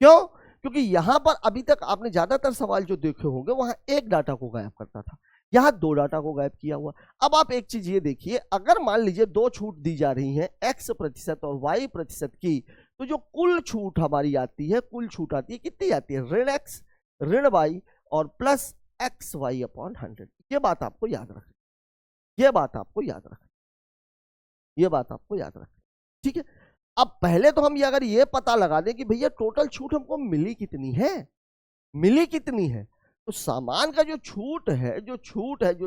क्यों? क्योंकि यहां पर अभी तक आपने ज्यादातर सवाल जो देखे होंगे वहां एक डाटा को गायब करता था, यहां 2 डाटा को गायब किया हुआ। अब आप एक चीज ये देखिए, अगर मान लीजिए 2 छूट दी जा रही है x% और y% की, तो जो कुल छूट हमारी आती है, कुल छूट आती है, कितनी आती है, ऋण x ऋण y और प्लस xy/100। ये बात आपको याद रखें, ये बात आपको याद रखें, ये बात आपको याद रखें। ठीक है, अब पहले तो हम ये अगर ये पता लगा दें कि भैया टोटल छूट हमको मिली कितनी है, मिली कितनी है, तो सामान का जो छूट है, जो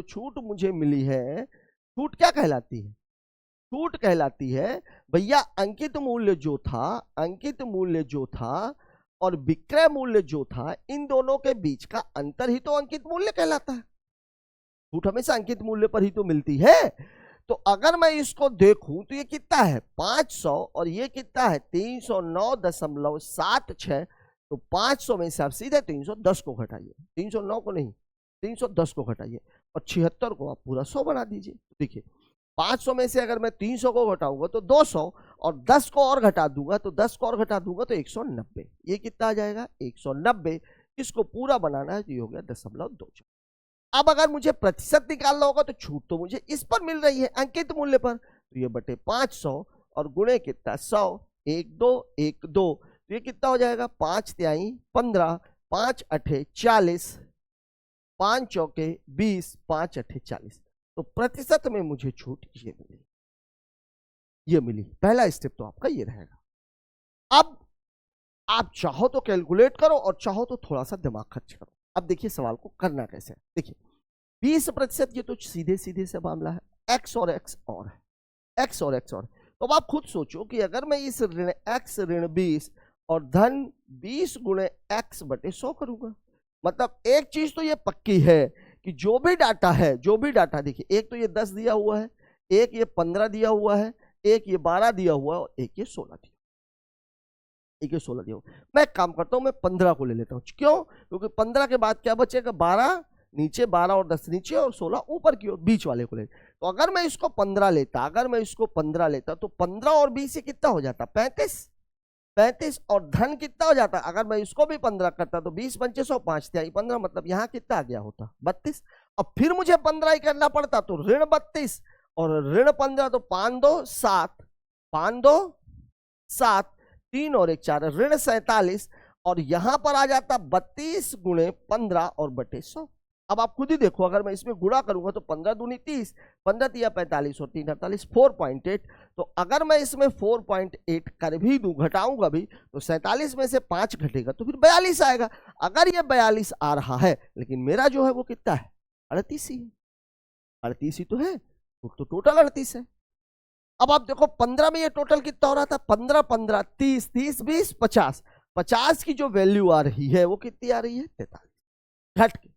छूट मुझे मिली है, छूट क्या कहलाती है, छूट कहलाती है भैया अंकित मूल्य जो था, अंकित मूल्य जो था और विक्रय मूल्य जो था, इन दोनों के बीच का अंतर ही तो अंकित मूल्य कहलाता है। छूट हमेशा अंकित मूल्य पर ही तो मिलती है। तो अगर मैं इसको देखूं तो ये कितना है 500 और ये कितना है 309.76, तो 500 में से आप सीधे 310 को घटाइए, 309 को नहीं 310 को घटाइए और 76 को आप पूरा 100 बना दीजिए। देखिए 500 में से अगर मैं 300 को घटाऊंगा तो 200 और 10 को और घटा दूंगा तो 10 को और घटा दूंगा तो 190। ये कितना आ जाएगा 190। इसको पूरा बनाना है तो ये हो गया 0.24। अब अगर मुझे प्रतिशत निकालना होगा तो छूट तो मुझे इस पर मिल रही है अंकित मूल्य पर, तो ये बटे 500 और गुणे कितना 100, 1 2 1 2, तो ये कितना हो जाएगा 5 तिहाई 15, 5 अठे 40, 5 चौके 20, 5 अठे 40। तो प्रतिशत में मुझे छूट ये मिली, ये मिली। पहला स्टेप तो आपका ये रहेगा। अब आप चाहो तो कैलकुलेट करो और चाहो तो थोड़ा सा दिमाग खर्च करो। अब देखिए सवाल को करना कैसे है, देखिए 20% ये तो सीधे सीधे से मामला है, x और x और है, x और x और। तो अब आप खुद सोचो कि अगर मैं इस ऋण x ऋण 20 और धन 20 गुणे x बटे 100 करूंगा, मतलब एक चीज तो ये पक्की है कि जो भी डाटा है, जो भी डाटा, देखिए एक तो ये 10 दिया हुआ है, एक ये 15 दिया हुआ है, एक ये 12 दिया हुआ है और एक ये 16 दिया, एक ये 16 दिया हुआ। मैं काम करता हूं, मैं 15 को ले लेता हूं। क्यों? क्योंकि 15 के बाद क्या बचेगा 12 नीचे, 12 और 10 नीचे और 16 ऊपर की ओर, बीच वाले को ले। तो अगर मैं इसको 15 लेता, अगर मैं इसको 15 लेता तो 15 और 20 से कितना हो जाता 35, 35 और धन कितना हो जाता, अगर मैं इसको भी 15 करता तो 20 पंचे 100, 5 तिहाई 15, मतलब यहाँ कितना आ गया होता 32। अब फिर मुझे 15 ही करना पड़ता तो ऋण 32 और ऋण 15, तो 5 2 7, 5 2 7, 3 और 1 4, ऋण 47 और यहां पर आ जाता 32 गुणे 15 और बटे 100। अब आप खुद ही देखो, अगर मैं इसमें गुणा करूंगा तो 15 दूनी 30, 15 तिया 45 और 3 48, 4.8। तो अगर मैं इसमें 4.8 कर भी दूं, घटाऊंगा भी, तो 47 में से 5 घटेगा तो फिर 42 आएगा। अगर ये 42 आ रहा है, लेकिन मेरा जो है वो कितना है 38 ही है, 38 ही तो है, तो टोटल 38 है। अब आप देखो 15 में ये टोटल कितना हो रहा था 15 15 30 30 20 50, 50 की जो वैल्यू आ रही है वो कितनी आ रही है 43 घट के,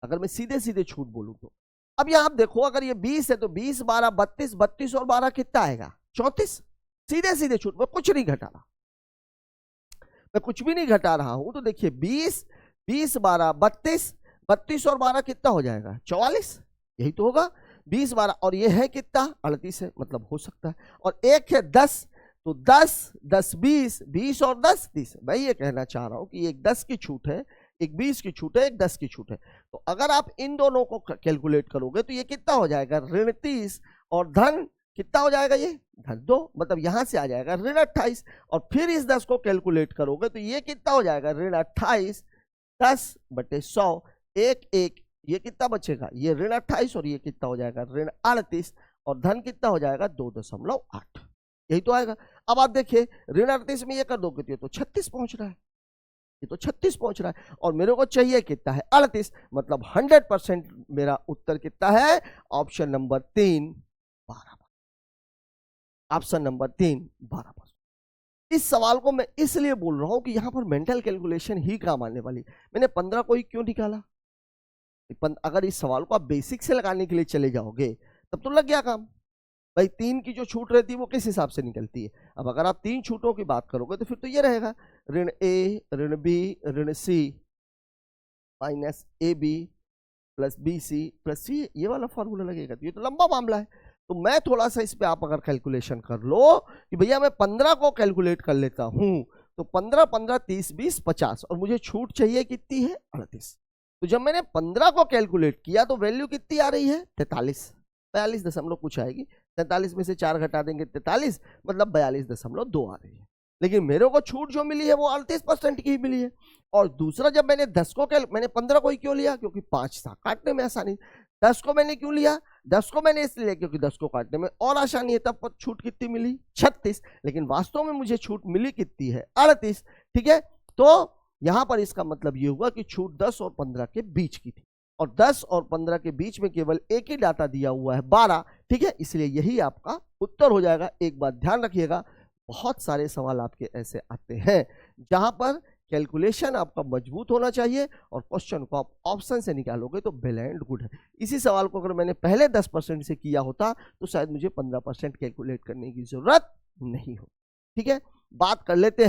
अगर मैं सीधे सीधे छूट बोलूं तो। अब यहां आप देखो, अगर ये 20 है तो 20 12 32, 32 और 12 कितना आएगा 34, सीधे सीधे छूट, मैं कुछ नहीं घटा रहा, मैं कुछ भी नहीं घटा रहा हूं। तो देखिए 20 20 12 32, 32 और 12 कितना हो जाएगा 44, यही तो होगा 20 12 और ये है कितना 38 है, मतलब हो सकता है। और एक है 10, तो 10 10 20, 20 और 10 30। मैं ये कहना चाह रहा हूं कि एक 10 की छूट है, एक 20 की छूट है, एक 10 की छूट है। तो अगर आप इन दोनों को कैलकुलेट करोगे तो ये कितना हो जाएगा ऋण 30 और धन कितना हो जाएगा ये धन 2, मतलब यहां से आ जाएगा ऋण 28 और फिर इस 10 को कैलकुलेट करोगे तो ये कितना हो जाएगा ऋण 28 10 बटे 100, 1 1, ये कितना बचेगा ये ऋण 28 और ये कितना हो जाएगा ऋण 38 और धन कितना हो जाएगा 2.8, यही तो आएगा। अब आप देखिए ऋण 38 में ये कर दोगे तो ये तो 36 पहुंच रहा है, ये तो 36 पहुंच रहा है और मेरे को चाहिए कितना है 38, मतलब 100% मेरा उत्तर कितना है ऑप्शन नंबर 3 12। Option number 3 12%। इस सवाल को मैं इसलिए बोल रहा हूं कि यहां पर मेंटल कैलकुलेशन ही काम आने वाली। मैंने 15 को ही क्यों निकाला? अगर इस सवाल को आप बेसिक से लगाने के लिए चले जाओगे तब तो लग गया काम। भाई 3 की जो छूट रहती है वो किस हिसाब से निकलती है? अब अगर आप 3 छूटों की बात करोगे तो फिर तो ये रहेगा ऋण ए ऋण बी ऋण C minus A B plus B C plus C, ये वाला फॉर्मूला लगेगा। तो ये तो लंबा मामला है। तो मैं थोड़ा सा इस पे आप अगर कैलकुलेशन कर लो कि भैया मैं 15 को कैलकुलेट कर लेता हूं, तो 15 15 30 20 50 और मुझे छूट चाहिए कितनी है? 38। तो जब मैंने 15 को कैलकुलेट किया तो वैल्यू कितनी आ रही है? 43, 42 दशमलव कुछ आएगी। 43 में से 4 घटा देंगे 43, मतलब 42.2 आ रही है। लेकिन मेरे को छूट जो मिली है वो 38% की ही मिली है। और दूसरा, जब मैंने 10 को मैंने 15 को ही क्यों लिया? क्योंकि 5 था, काटने में आसानी। 10 को मैंने क्यों लिया? 10 को मैंने इसलिए क्योंकि 10 को काटने में और आसानी है। तब छूट कितनी मिली? 36। लेकिन वास्तव में मुझे छूट मिली कितनी है? 38। ठीक है, तो यहां पर इसका मतलब ये हुआ कि छूट 10 और 15 के बीच की थी, और 10 और 15 के बीच में केवल एक ही डाटा दिया हुआ है 12। ठीक है, इसलिए यही आपका उत्तर हो जाएगा। एक बात ध्यान रखिएगा, बहुत सारे सवाल आपके ऐसे आते हैं जहां पर कैलकुलेशन आपका मजबूत होना चाहिए और क्वेश्चन को आप ऑप्शन से निकालोगे तो वेल एंड गुड है। इसी सवाल को अगर मैंने पहले 10% से किया होता तो शायद मुझे 15% कैलकुलेट करने की जरूरत नहीं हो। ठीक है, बात कर लेते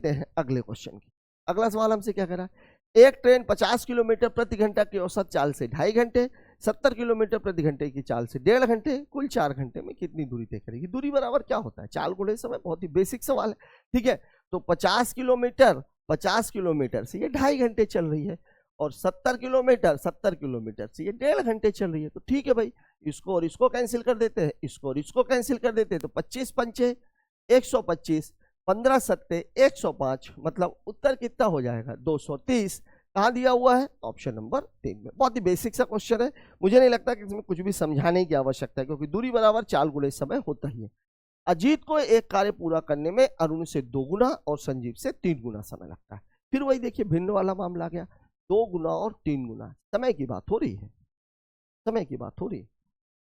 हैं अगले क्वेश्चन की। अगला सवाल हमसे क्या कह रहा है? एक ट्रेन 50 किलोमीटर प्रति घंटा की औसत चाल से 2.5 घंटे, 70 किलोमीटर प्रति घंटे की चाल से 1.5 घंटे, कुल 4 घंटे में कितनी दूरी तय करेगी? दूरी बराबर क्या होता है? चाल गुणे समय, बहुत ही बेसिक सवाल है। ठीक है, तो 50 किलोमीटर से ये 2.5 घंटे चल रही है, और 70 किलोमीटर से ये 1.5 घंटे चल रही है। तो ठीक है भाई, इसको और इसको कैंसिल कर देते हैं, इसको और इसको कैंसिल कर देते हैं। तो 25 पंचे 125, 15 सत्ते 105, मतलब उत्तर कितना हो जाएगा? 230। कहाँ दिया हुआ है? ऑप्शन नंबर 3 में। बहुत ही बेसिक सा क्वेश्चन है, मुझे नहीं लगता कि इसमें कुछ भी समझाने की आवश्यकता है, क्योंकि दूरी बराबर चाल गुणे समय होता ही है। अजीत को एक कार्य पूरा करने में अरुण से 2 गुना और संजीव से 3 गुना समय लगता है। फिर वही देखिए, भिन्न वाला मामला आ गया, 2 गुना और 3 गुना। समय की बात हो रही है,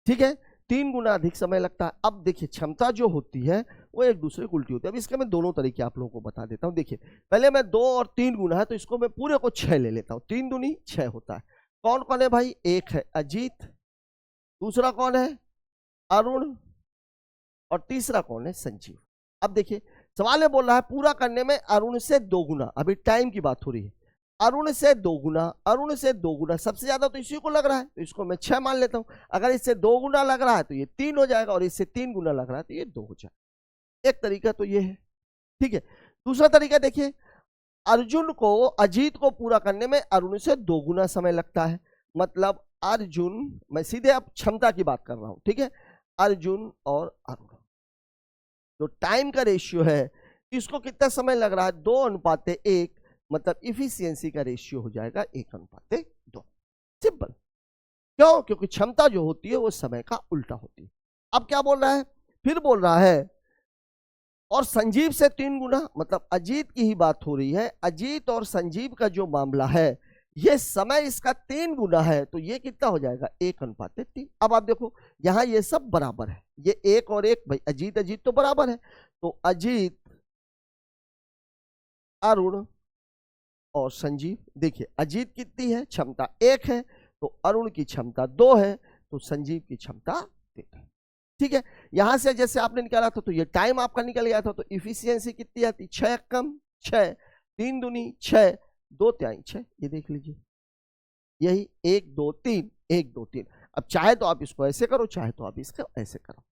ठीक है, 3 गुना अधिक समय लगता है। अब देखिए, क्षमता जो होती है वो एक दूसरे को उल्टी होती है। अब इसके मैं दोनों तरीके आप लोगों को बता देता हूं। देखिए, पहले मैं 2 और 3 गुना है तो इसको मैं पूरे को 6 ले लेता हूं। 3 दूनी 6 होता है। कौन कौन है भाई? एक है अजीत, दूसरा कौन है? अरुण, और तीसरा कौन है? संजीव। अब देखिए, सवाल में बोल रहा है पूरा करने में अरुण से 2 गुना। अभी टाइम की बात हो रही है। अरुण से 2 गुना, सबसे ज्यादा तो इसी को लग रहा है, तो इसको मैं 6 मान लेता हूं। अगर इससे 2 गुना लग रहा है तो ये 3 हो जाएगा, और इससे 3 गुना लग रहा है तो ये 2 हो जाएगा। एक तरीका तो ये है, ठीक है। दूसरा तरीका देखिए, अजीत को पूरा करने में अरुण से 2 गुना समय लगता है। मतलब अर्जुन, मैं सीधे अब क्षमता की बात कर रहा हूं, ठीक है, अर्जुन और अरुण, जो टाइम का रेशियो है, इसको कितना समय लग रहा है? 2:1, मतलब इफिशियंसी का रेशियो हो जाएगा 1:2। सिंपल। क्यों? क्योंकि क्षमता जो होती है वो समय का उल्टा होती है। अब क्या बोल रहा है? फिर बोल रहा है और संजीव से 3 गुना, मतलब अजीत की ही बात हो रही है। अजीत और संजीव का जो मामला है, ये समय इसका 3 गुना है, तो ये कितना हो जाएगा? 1:3। अब आप देखो, यहां ये सब बराबर है, ये 1 और 1, भाई अजीत तो बराबर है। तो अजीत, अरुण और संजीव, देखिए अजीत कितनी है? क्षमता 1 है, तो अरुण की क्षमता 2 है, तो संजीव की क्षमता 3 है। ठीक है, यहां से जैसे आपने निकाला था तो ये टाइम आपका निकल गया था, तो इफिशियंसी कितनी आती? 6 कम 6, 3 दूनी 6, 2 तिहाई 6। ये देख लीजिए, यही 1 2 3 1 2 3। अब चाहे तो आप इसको ऐसे करो, चाहे तो आप इसको ऐसे करो।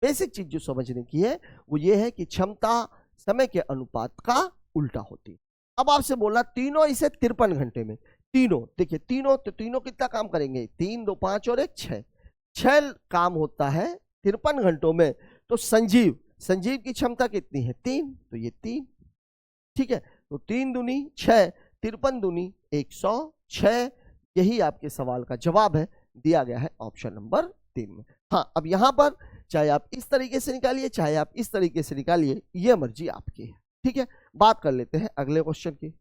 बेसिक चीज जो समझने की है वो ये है कि क्षमता समय के अनुपात का उल्टा होती है। अब आपसे बोला तीनों इसे 53 घंटे में, तीनों देखिए, तीनों कितना काम करेंगे? 3 2 5 और 1 6 काम होता है 53 घंटों में। तो संजीव की क्षमता कितनी है? 3, तो ये 3। ठीक है, तो 3 दूनी 6, 53 दूनी 106। यही आपके सवाल का जवाब है, दिया गया है ऑप्शन नंबर 3 में। हाँ, अब यहां पर चाहे आप इस तरीके से निकालिए, चाहे आप इस तरीके से निकालिए, ये मर्जी आपकी है। ठीक है, बात कर लेते हैं अगले क्वेश्चन की।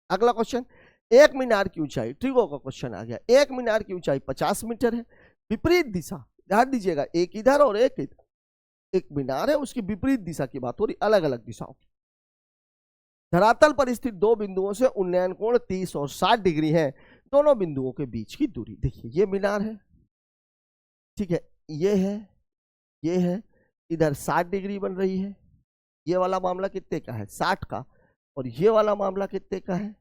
अगला क्वेश्चन, एक मीनार की ऊंचाई, ट्रिगो का क्वेश्चन आ गया। एक मीनार की ऊंचाई 50 मीटर है, विपरीत दिशा ध्यान दीजिएगा, एक इधर और एक इधर, एक मीनार है, उसकी विपरीत दिशा की बात हो रही, अलग अलग दिशाओं की। धरातल पर स्थित दो बिंदुओं से उन्नयन कोण 30 और 60 डिग्री है। दोनों बिंदुओं के बीच की दूरी, देखिए ये मीनार है, ठीक है, ये है, ये है, इधर 60 डिग्री बन रही है। ये वाला मामला कितने का है? 60 का। और ये वाला मामला कितने का है?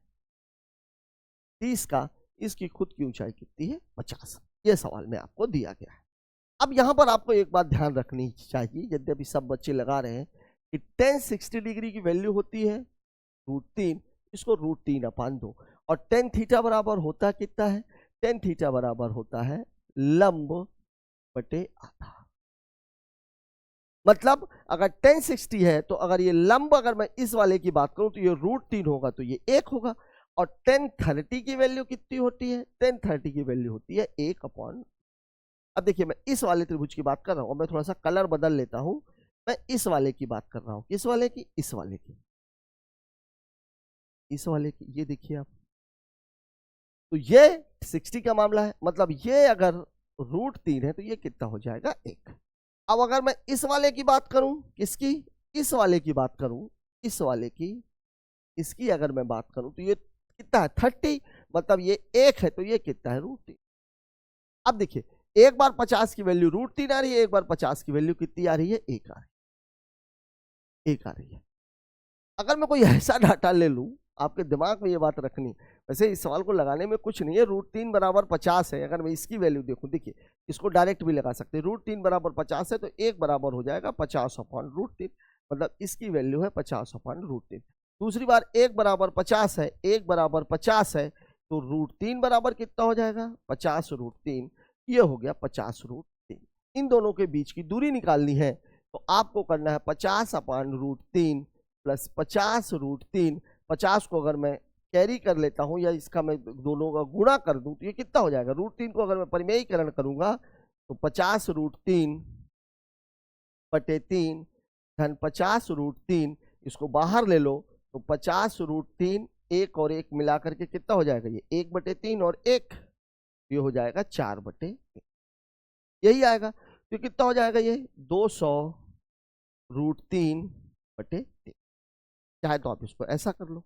30 का। इसकी खुद की ऊंचाई कितनी है? 50। ये सवाल में आपको दिया गया है। अब यहां पर आपको एक बात ध्यान रखनी चाहिए, यद्यपि सब बच्चे लगा रहे हैं कि tan 60 डिग्री की वैल्यू होती है √3, इसको √3/2, और tan थीटा बराबर होता कितना है? tan थीटा बराबर होता है लंब बटे आधा। मतलब अगर tan 60 है तो अगर ये लंब, अगर मैं इस वाले की बात करूं तो ये √3 होगा, तो ये 1 होगा। और tan 30 की वैल्यू कितनी होती है? tan 30 की वैल्यू होती है 1/। अब देखिए मैं इस वाले त्रिभुज की बात कर रहा हूं, मैं थोड़ा सा कलर बदल लेता हूं, मैं इस वाले की बात कर रहा हूं। किस वाले की? इस वाले की, इस वाले की। ये देखिए आप, तो ये 60 का मामला है, मतलब ये अगर √3 है तो ये कितना हो जाएगा? 1। अब अगर मैं इस वाले की बात करूं, किसकी? इस वाले की बात करूं, इस वाले की, इसकी अगर मैं बात करूं तो ये कितना है? 30, मतलब ये 1 है, तो ये कितना है? √3। अब देखिए, एक बार 50 की वैल्यू √3 आ रही है, एक बार 50 की वैल्यू कितनी आ रही है? 1 आ रही है, 1 आ रही है। अगर मैं कोई ऐसा डाटा ले लूं, आपके दिमाग में ये बात रखनी, वैसे इस सवाल को लगाने में कुछ नहीं है, √3 बराबर 50 है। अगर मैं इसकी वैल्यू देखूं, देखिए इसको डायरेक्ट भी लगा सकते हैं, √3 बराबर 50 है तो 1 बराबर हो जाएगा 50/√3, मतलब इसकी वैल्यू है 50/√3। दूसरी बार 1 बराबर 50 है, 1 बराबर 50 है, तो √3 बराबर कितना हो जाएगा? 50√3, ये हो गया 50√3। इन दोनों के बीच की दूरी निकालनी है तो आपको करना है 50/√3 प्लस 50√3। 50 को अगर मैं कैरी कर लेता हूं या इसका मैं दोनों का गुणा कर दूं तो ये कितना हो जाएगा? √3 को अगर मैं परिमेयीकरण करूंगा तो 50√3 बटे 3 धन 50√3, इसको बाहर ले लो तो 50√3, 1 और 1 मिला करके कितना हो जाएगा? ये 1/3 और 1, ये हो जाएगा 4/3, यही आएगा। तो कितना हो जाएगा? ये 200√3/3। चाहे तो आप इसको ऐसा कर लो,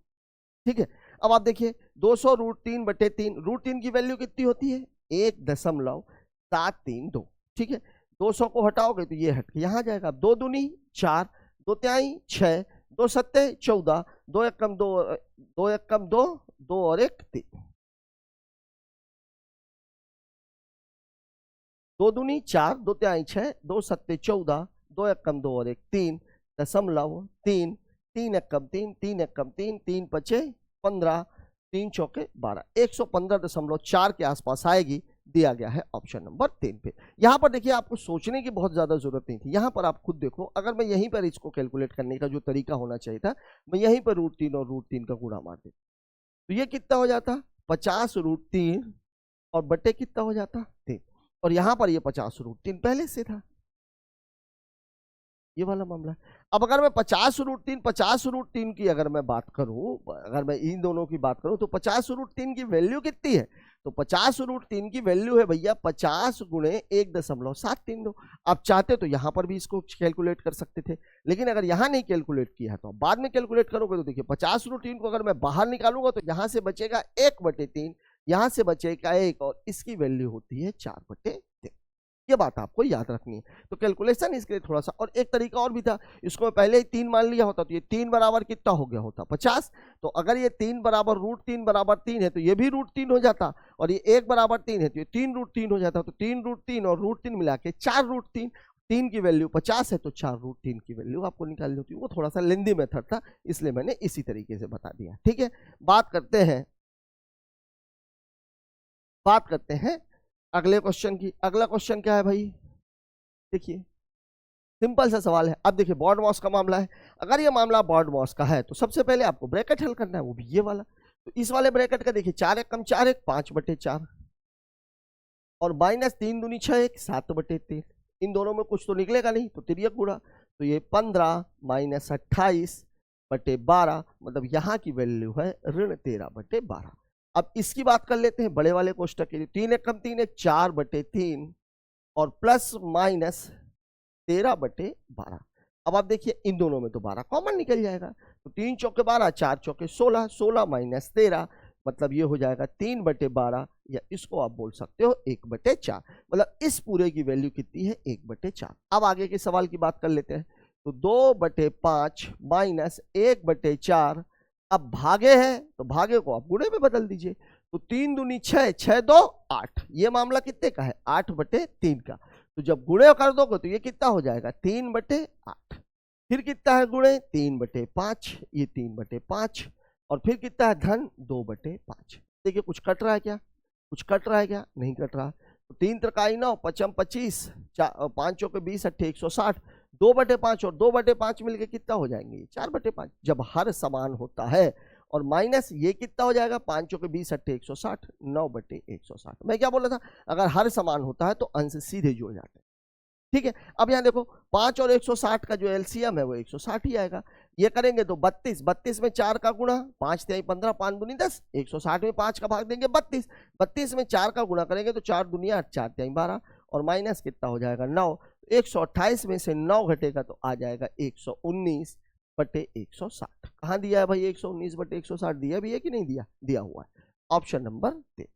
ठीक है। अब आप देखिए 200√3/3, √3 की वैल्यू कितनी होती है? 1.732, ठीक है। 200 को हटाओगे तो ये हट के यहाँ जाएगा। अब 2 दूनी 4, 2 तिहाई 6, 2 सत्ते 14, 2 एकम 2, 2 एकम 2, 2 और 1 3, 2 दूनी 4, 2 तिहाई 6, 2 सत्ते 14, 2 एकम 2 और 1 3.3, 3 एकम 3, 3 एकम 3, 3 पचे 15, 3 चौके 12, 115.4 के आसपास आएगी। दिया गया है ऑप्शन नंबर 3 पे। यहां पर देखिए आपको सोचने की बहुत ज्यादा जरूरत नहीं थी, यहां पर आप खुद देखो, अगर मैं यहीं पर इसको कैलकुलेट करने का जो तरीका होना चाहिए था, मैं यहीं पर √3 और √3 का गुणा मार देता तो ये कितना हो जाता? 50√3 और बटे कितना हो जाता? 3, और यहां पर ये 50√3 पहले से था, ये वाला मामला है। अब अगर मैं 50√3 की अगर मैं बात करूं, अगर मैं इन दोनों की बात करूं तो 50√3 की वैल्यू कितनी है? तो 50√3 की वैल्यू है भैया 50 गुणे 1.732। आप चाहते तो यहां पर भी इसको कैलकुलेट कर सकते थे, लेकिन अगर यहां नहीं कैलकुलेट किया है तो बाद में कैलकुलेट करोगे तो देखिए 50√3 को अगर मैं बाहर निकालूंगा तो यहां से बचेगा 1/3, यहां से बचेगा 1, और इसकी वैल्यू होती है 4/3। ये बात आपको याद रखनी है। तो कैलकुलेशन इसके लिए थोड़ा सा, और एक तरीका और भी था, इसको मैं पहले ही 3 मान लिया होता तो ये 3 बराबर कितना हो गया होता? 50। तो अगर ये 3 बराबर √3 बराबर 3 है तो ये भी √3 हो जाता, और ये 1 बराबर 3 है तो ये 3√3 हो जाता। तो 3√3 और √3 मिला के 4√3, 3 की वैल्यू 50 है तो 4√3 की वैल्यू आपको निकालनी होती है। वो थोड़ा सा लेंदी मेथड था, इसलिए मैंने इसी तरीके से बता दिया, ठीक है। बात करते हैं अगले क्वेश्चन की। अगला क्वेश्चन क्या है भाई? देखिए सिंपल सा सवाल है। अब देखिए बॉड मॉस का मामला है, अगर ये मामला बॉड मॉस का है तो सबसे पहले आपको ब्रैकेट हल करना है, वो भी ये वाला। तो इस वाले ब्रैकेट का देखिए 4 एकम 4 1, 5/4, और -3 दूनी 6 1, 7/3। इन दोनों में कुछ तो निकलेगा नहीं, तो तिर्यक गुणा, तो ये 15 - 28/12, मतलब यहाँ की वैल्यू है -13/12। अब इसकी बात कर लेते हैं बड़े वाले कोष्टक के लिए। 3 एकम 3 1, 4/3, और प्लस माइनस 13/12। अब आप देखिए इन दोनों में तो 12 कॉमन निकल जाएगा, तो 3 चौके 12, 4 चौके 16, 16 माइनस 13 मतलब ये हो जाएगा 3/12, या इसको आप बोल सकते हो 1/4। मतलब इस पूरे की वैल्यू कितनी है, 1/4। अब आगे के सवाल की बात कर लेते हैं। तो 2/5 माइनस 1/4, अब भागे है तो भागे को आप गुणे में बदल दीजिए। तो 3 दूनी 6, 6 2 8, ये मामला कितने का है, 8/3 का। तो जब गुणे कर दोगे तो ये कितना हो जाएगा, 3/8। फिर कितना है गुणे, 3/5, ये 3/5, और फिर कितना है धन, 2/5। देखिए कुछ कट रहा है क्या, कुछ कट रहा है क्या, नहीं कट रहा। तो 3 त्रिकाई 9, 5 25, 5 चौके 20, 8 160, 2/5 और 2/5 मिलके कितना हो जाएंगे, 4/5। जब हर समान होता है, और माइनस ये कितना हो जाएगा, 5 चौके 20, 8 160, 9/160। मैं क्या बोल रहा था, अगर हर समान होता है तो अंश सीधे जुड़ जाते हैं। ठीक है, अब यहाँ देखो 5 और 160 का जो एलसीएम है वो 160 ही आएगा। ये करेंगे तो 32, 32 में 4 का गुणा, 5 तिहाई 15, 5 दूनी 10, 160 में 5 का भाग देंगे 32, 32 में 4 का गुणा करेंगे तो 4 दुनिया 8, 4 तिहाई 12, और माइनस कितना हो जाएगा 9। 128 में से 9 घटेगा तो आ जाएगा 119/160। कहाँ दिया है भाई, 119/160 दिया भी है कि नहीं दिया, दिया हुआ है, ऑप्शन नंबर 3।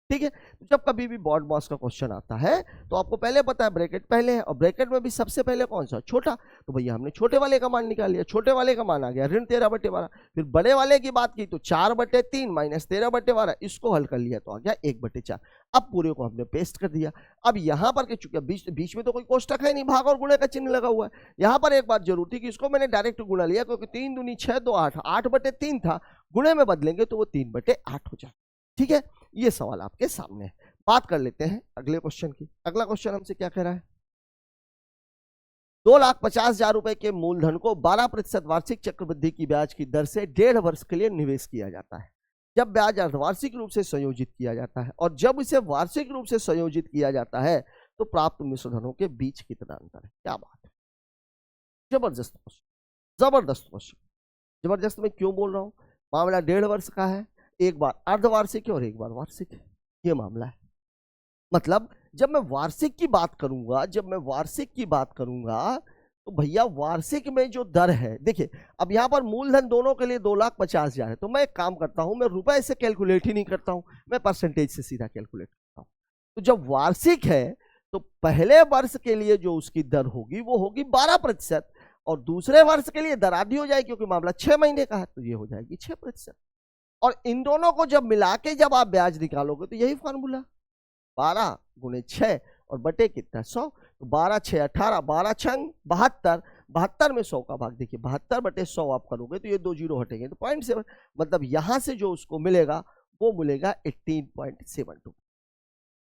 ठीक है, जब कभी भी बॉड मास का क्वेश्चन आता है तो आपको पहले पता है ब्रैकेट पहले है, और ब्रैकेट में भी सबसे पहले कौन सा, छोटा। तो भैया हमने छोटे वाले का मान निकाल लिया, छोटे वाले का मान आ गया ऋण 13/12। फिर बड़े वाले की बात की तो 4/3 माइनस 13/12, इसको हल कर लिया तो आ गया 1/4। अब पूरे को हमने पेस्ट कर दिया। अब यहाँ पर चूंकि बीच में तो कोई कोष्टक है नहीं, भाग और गुणे का चिन्ह लगा हुआ है। यहाँ पर एक बात जरूर थी कि इसको मैंने डायरेक्ट गुणा लिया, क्योंकि 3 दूनी 6 2 8, 8/3 था, गुणे में बदलेंगे तो वो 3/8 हो जाए। ठीक है, ये सवाल आपके सामने है। बात कर लेते हैं अगले क्वेश्चन की। अगला क्वेश्चन हमसे क्या कह रहा है, 2,50,000 रुपए के मूलधन को 12% वार्षिक चक्रवृद्धि की ब्याज की दर से 1.5 वर्ष के लिए निवेश किया जाता है। जब ब्याज अर्धवार्षिक रूप से संयोजित किया जाता है और जब इसे वार्षिक रूप से संयोजित किया जाता है तो प्राप्त मिश्रधनों के बीच कितना अंतर है। क्या बात है, जबरदस्त क्वेश्चन, जबरदस्त क्वेश्चन। जबरदस्त में क्यों बोल रहा हूं, मामला 1.5 वर्ष का है, एक बार अर्धवार्षिक है और एक बार वार्षिक है, ये मामला है। मतलब जब मैं वार्षिक की बात करूंगा, जब मैं वार्षिक की बात करूंगा तो भैया वार्षिक में जो दर है, देखिए अब यहां पर मूलधन दोनों के लिए 2,50,000 है, तो मैं एक काम करता हूं, मैं रुपए से कैलकुलेट ही नहीं करता हूं, मैं परसेंटेज से सीधा कैलकुलेट करता हूं। तो जब वार्षिक है तो पहले वर्ष के लिए जो उसकी दर होगी वो होगी 12%, और दूसरे वर्ष के लिए दर आधी हो जाएगी, क्योंकि मामला 6 महीने का है, तो ये हो जाएगी 6%। और इन दोनों को जब मिला के जब आप ब्याज निकालोगे तो यही फॉर्मूला, 12 गुणे 6 और बटे कितना 100, तो 12 6 18, 12 6 72, 72 में 100 का भाग देखिए 72/100 आप करोगे तो ये 2 जीरो हटेंगे तो 0.7, मतलब यहां से जो उसको मिलेगा वो मिलेगा 18.72।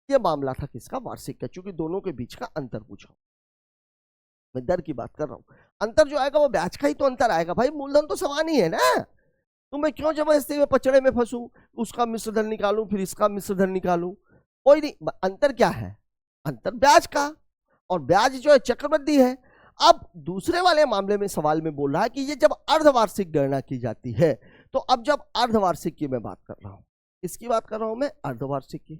ये मामला था किसका, वार्षिक का, चूंकि दोनों के बीच का अंतर पूछा, मैं दर की बात कर रहा हूं। अंतर जो आएगा वो ब्याज का ही तो अंतर आएगा भाई, मूलधन तो समान ही है ना, तो मैं क्यों जबरदस्ती में पचड़े में फंसू, उसका मिश्रधन निकालूं फिर इसका मिश्रधन निकालूं, कोई नहीं। अंतर क्या है, अंतर ब्याज का, और ब्याज जो है चक्रवृद्धि है। अब दूसरे वाले मामले में सवाल में बोल रहा है कि ये जब अर्धवार्षिक गणना की जाती है, तो अब जब अर्धवार्षिक की मैं बात कर रहा हूं, किसकी बात कर रहा हूं मैं, अर्धवार्षिक की।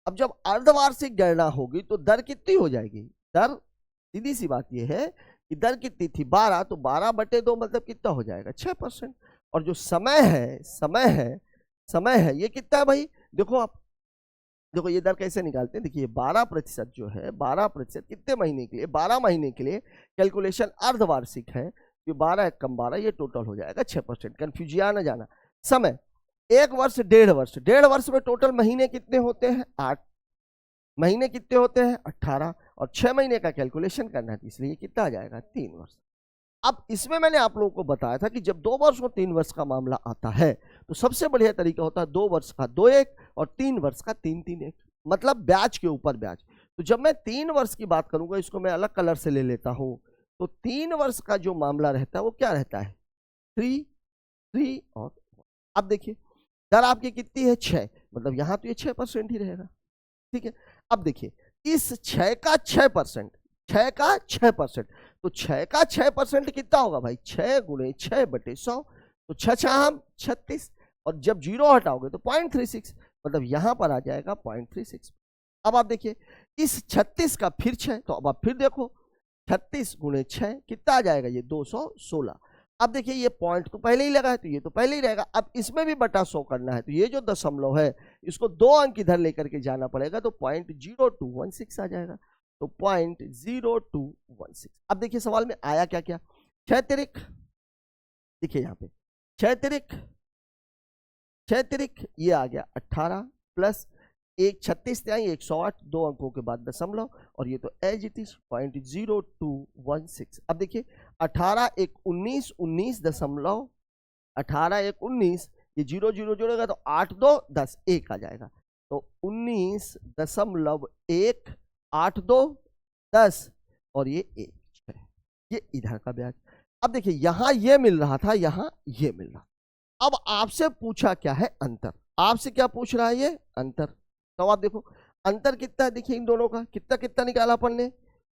अब जब अर्धवार्षिक गणना होगी तो दर कितनी हो जाएगी, दर सीधी सी बात यह है कि दर कितनी थी 12, तो 12/2 मतलब कितना हो जाएगा 6%। और जो समय है ये कितना है भाई, देखो आप, देखो ये दर कैसे निकालते हैं, देखिए 12% जो है, 12% कितने महीने के लिए, 12 महीने के लिए, कैलकुलेशन अर्धवार्षिक है, ये 12 कम 12 ये टोटल हो जाएगा 6%, कंफ्यूजिया ना जाना। समय 1 वर्ष 1.5 वर्ष, 1.5 वर्ष में टोटल महीने कितने होते हैं 8, महीने कितने होते हैं 18, और 6 महीने का कैलकुलेशन करना है, इसलिए कितना आ जाएगा 3 वर्ष। अब इसमें मैंने आप लोगों को बताया था कि जब 2 वर्ष और 3 वर्ष का मामला आता है तो सबसे बढ़िया तरीका होता है 2 वर्ष का 2-1 और 3 वर्ष का 3-3-1, मतलब ब्याज के ऊपर ब्याज। तो जब मैं 3 वर्ष की बात करूंगा, इसको मैं अलग कलर से ले लेता हूं, तो 3 वर्ष का जो मामला रहता है वो क्या रहता है 3 और 1। अब देखिए दर आपकी कितनी है 6, मतलब यहां तो ये 6% ही रहेगा। ठीक है, अब देखिए इस 6 का 6%, 6 का 6%, तो 6 का 6% कितना होगा भाई 6 गुणे 6/100, तो 6 36, और जब जीरो हटाओगे तो 0.36, मतलब यहां पर आ जाएगा 0.36। अब आप देखिए इस 36 का फिर 6, तो अब आप फिर देखो 36 गुणे 6 कितना आ जाएगा, ये 216। अब देखिए ये पॉइंट तो पहले ही लगा है तो ये तो पहले ही रहेगा। अब इसमें भी बटा 100 करना है तो ये जो दशमलव है इसको 2 अंक इधर लेकर के जाना पड़ेगा, तो 0.0216 आ जाएगा। तो 0.0216। अब देखिए सवाल में आया क्या क्या, 6 तिरिक, देखिए यहाँ पे 6 तिरिक ये आ गया 18 प्लस 1 36 त्याई 108, 2 अंकों के बाद दशमलव, और ये तो एज इट इज 0.0216। अब देखिए 18 1 19, 19 दशमलव 18 1 19, ये 0 0 जोड़ेगा तो 8 2 10 1 आ जाएगा, तो 19.1 8 2 10 और ये 1 6, ये इधर का ब्याज। अब देखिए यहां ये मिल रहा था, यहां ये मिल रहा। अब आपसे पूछा क्या है, अंतर। आपसे क्या पूछ रहा है, ये अंतर। तो आप देखो अंतर कितना है, देखिए इन दोनों का कितना कितना निकाला अपन ने,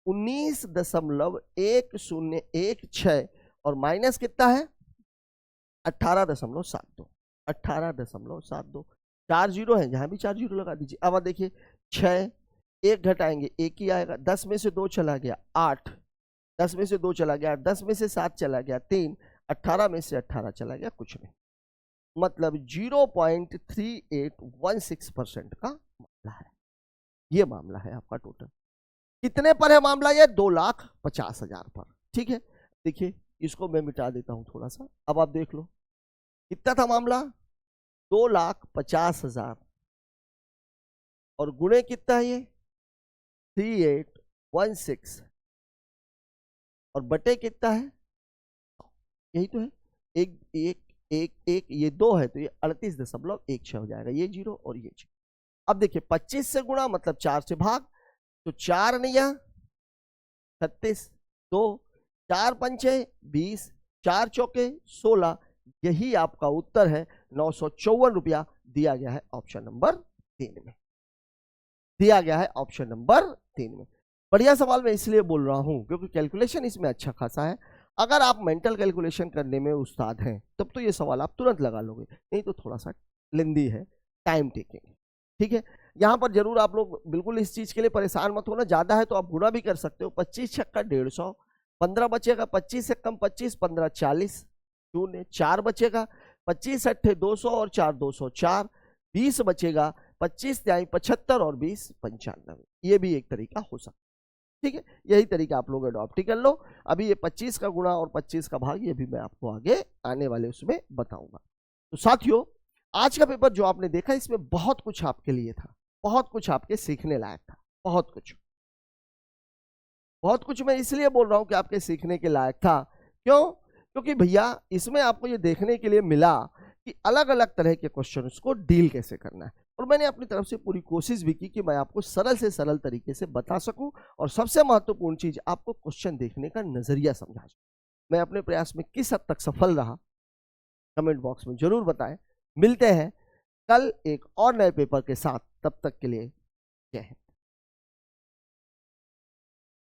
19.1016 और माइनस कितना है 18.72, 18.72, 4 जीरो है, जहां भी 4 जीरो लगा दीजिए। अब देखिए 6 1 घटाएंगे 1 ही आएगा, 10 में से 2 चला गया 8, 10 में से 2 चला गया 10 में से 7 चला गया 3, 18 में से 18 चला गया कुछ नहीं, मतलब 0.3816% का मामला है। ये मामला है आपका टोटल। कितने पर है मामला, ये 2,50,000 पर। ठीक है, देखिए इसको मैं मिटा देता हूं थोड़ा सा। अब आप देख लो कितना था मामला, 2,50,000 और गुणे कितना है ये 3816 और बटे कितना है, यही तो है, एक एक एक एक ये 2 है तो ये 38.16 हो जाएगा, ये 0 और ये 0। अब देखिए 25 से गुणा मतलब 4 से भाग, तो 4 नहीं 36, 2 4 पंचे 20, 4 चौके 16, यही आपका उत्तर है। 954 रुपया दिया गया है ऑप्शन नंबर 3 में, दिया गया है ऑप्शन नंबर 3 में। बढ़िया सवाल मैं इसलिए बोल रहा हूं क्योंकि कैलकुलेशन इसमें अच्छा खासा है। अगर आप मेंटल कैलकुलेशन करने में उस्ताद हैं तब तो ये सवाल आप तुरंत लगा लोगे, नहीं तो थोड़ा सा लेंदी है, टाइम टेकिंग। ठीक है, यहाँ पर जरूर आप लोग बिल्कुल इस चीज के लिए परेशान मत होना, ज्यादा है तो आप गुणा भी कर सकते हो। 25 छक्का 150, 15 बचेगा, 25 से कम 25, 15 40, शून्य 4 बचेगा, 25 अट्ठे 200 और 4 204, 20 बचेगा, 25 त्याई 75 और 20 95। ये भी एक तरीका हो सकता है। ठीक है, यही तरीका आप लोग अडॉप्ट ही कर लो। अभी ये 25 का गुणा और 25 का भाग ये भी मैं आपको आगे आने वाले उसमें बताऊंगा। तो साथियों आज का पेपर जो आपने देखा इसमें बहुत कुछ आपके लिए था, बहुत कुछ आपके सीखने लायक था, बहुत कुछ मैं इसलिए बोल रहा हूं कि आपके सीखने के लायक था। क्यों? क्योंकि भैया इसमें आपको ये देखने के लिए मिला कि अलग अलग तरह के क्वेश्चंस को डील कैसे करना है, और मैंने अपनी तरफ से पूरी कोशिश भी की कि मैं आपको सरल से सरल तरीके से बता सकूं, और सबसे महत्वपूर्ण चीज आपको क्वेश्चन देखने का नजरिया समझा सकूं। मैं अपने प्रयास में किस हद तक सफल रहा कमेंट बॉक्स में जरूर बताएं। मिलते हैं कल एक और नए पेपर के साथ, तब तक के लिए जय हिंद।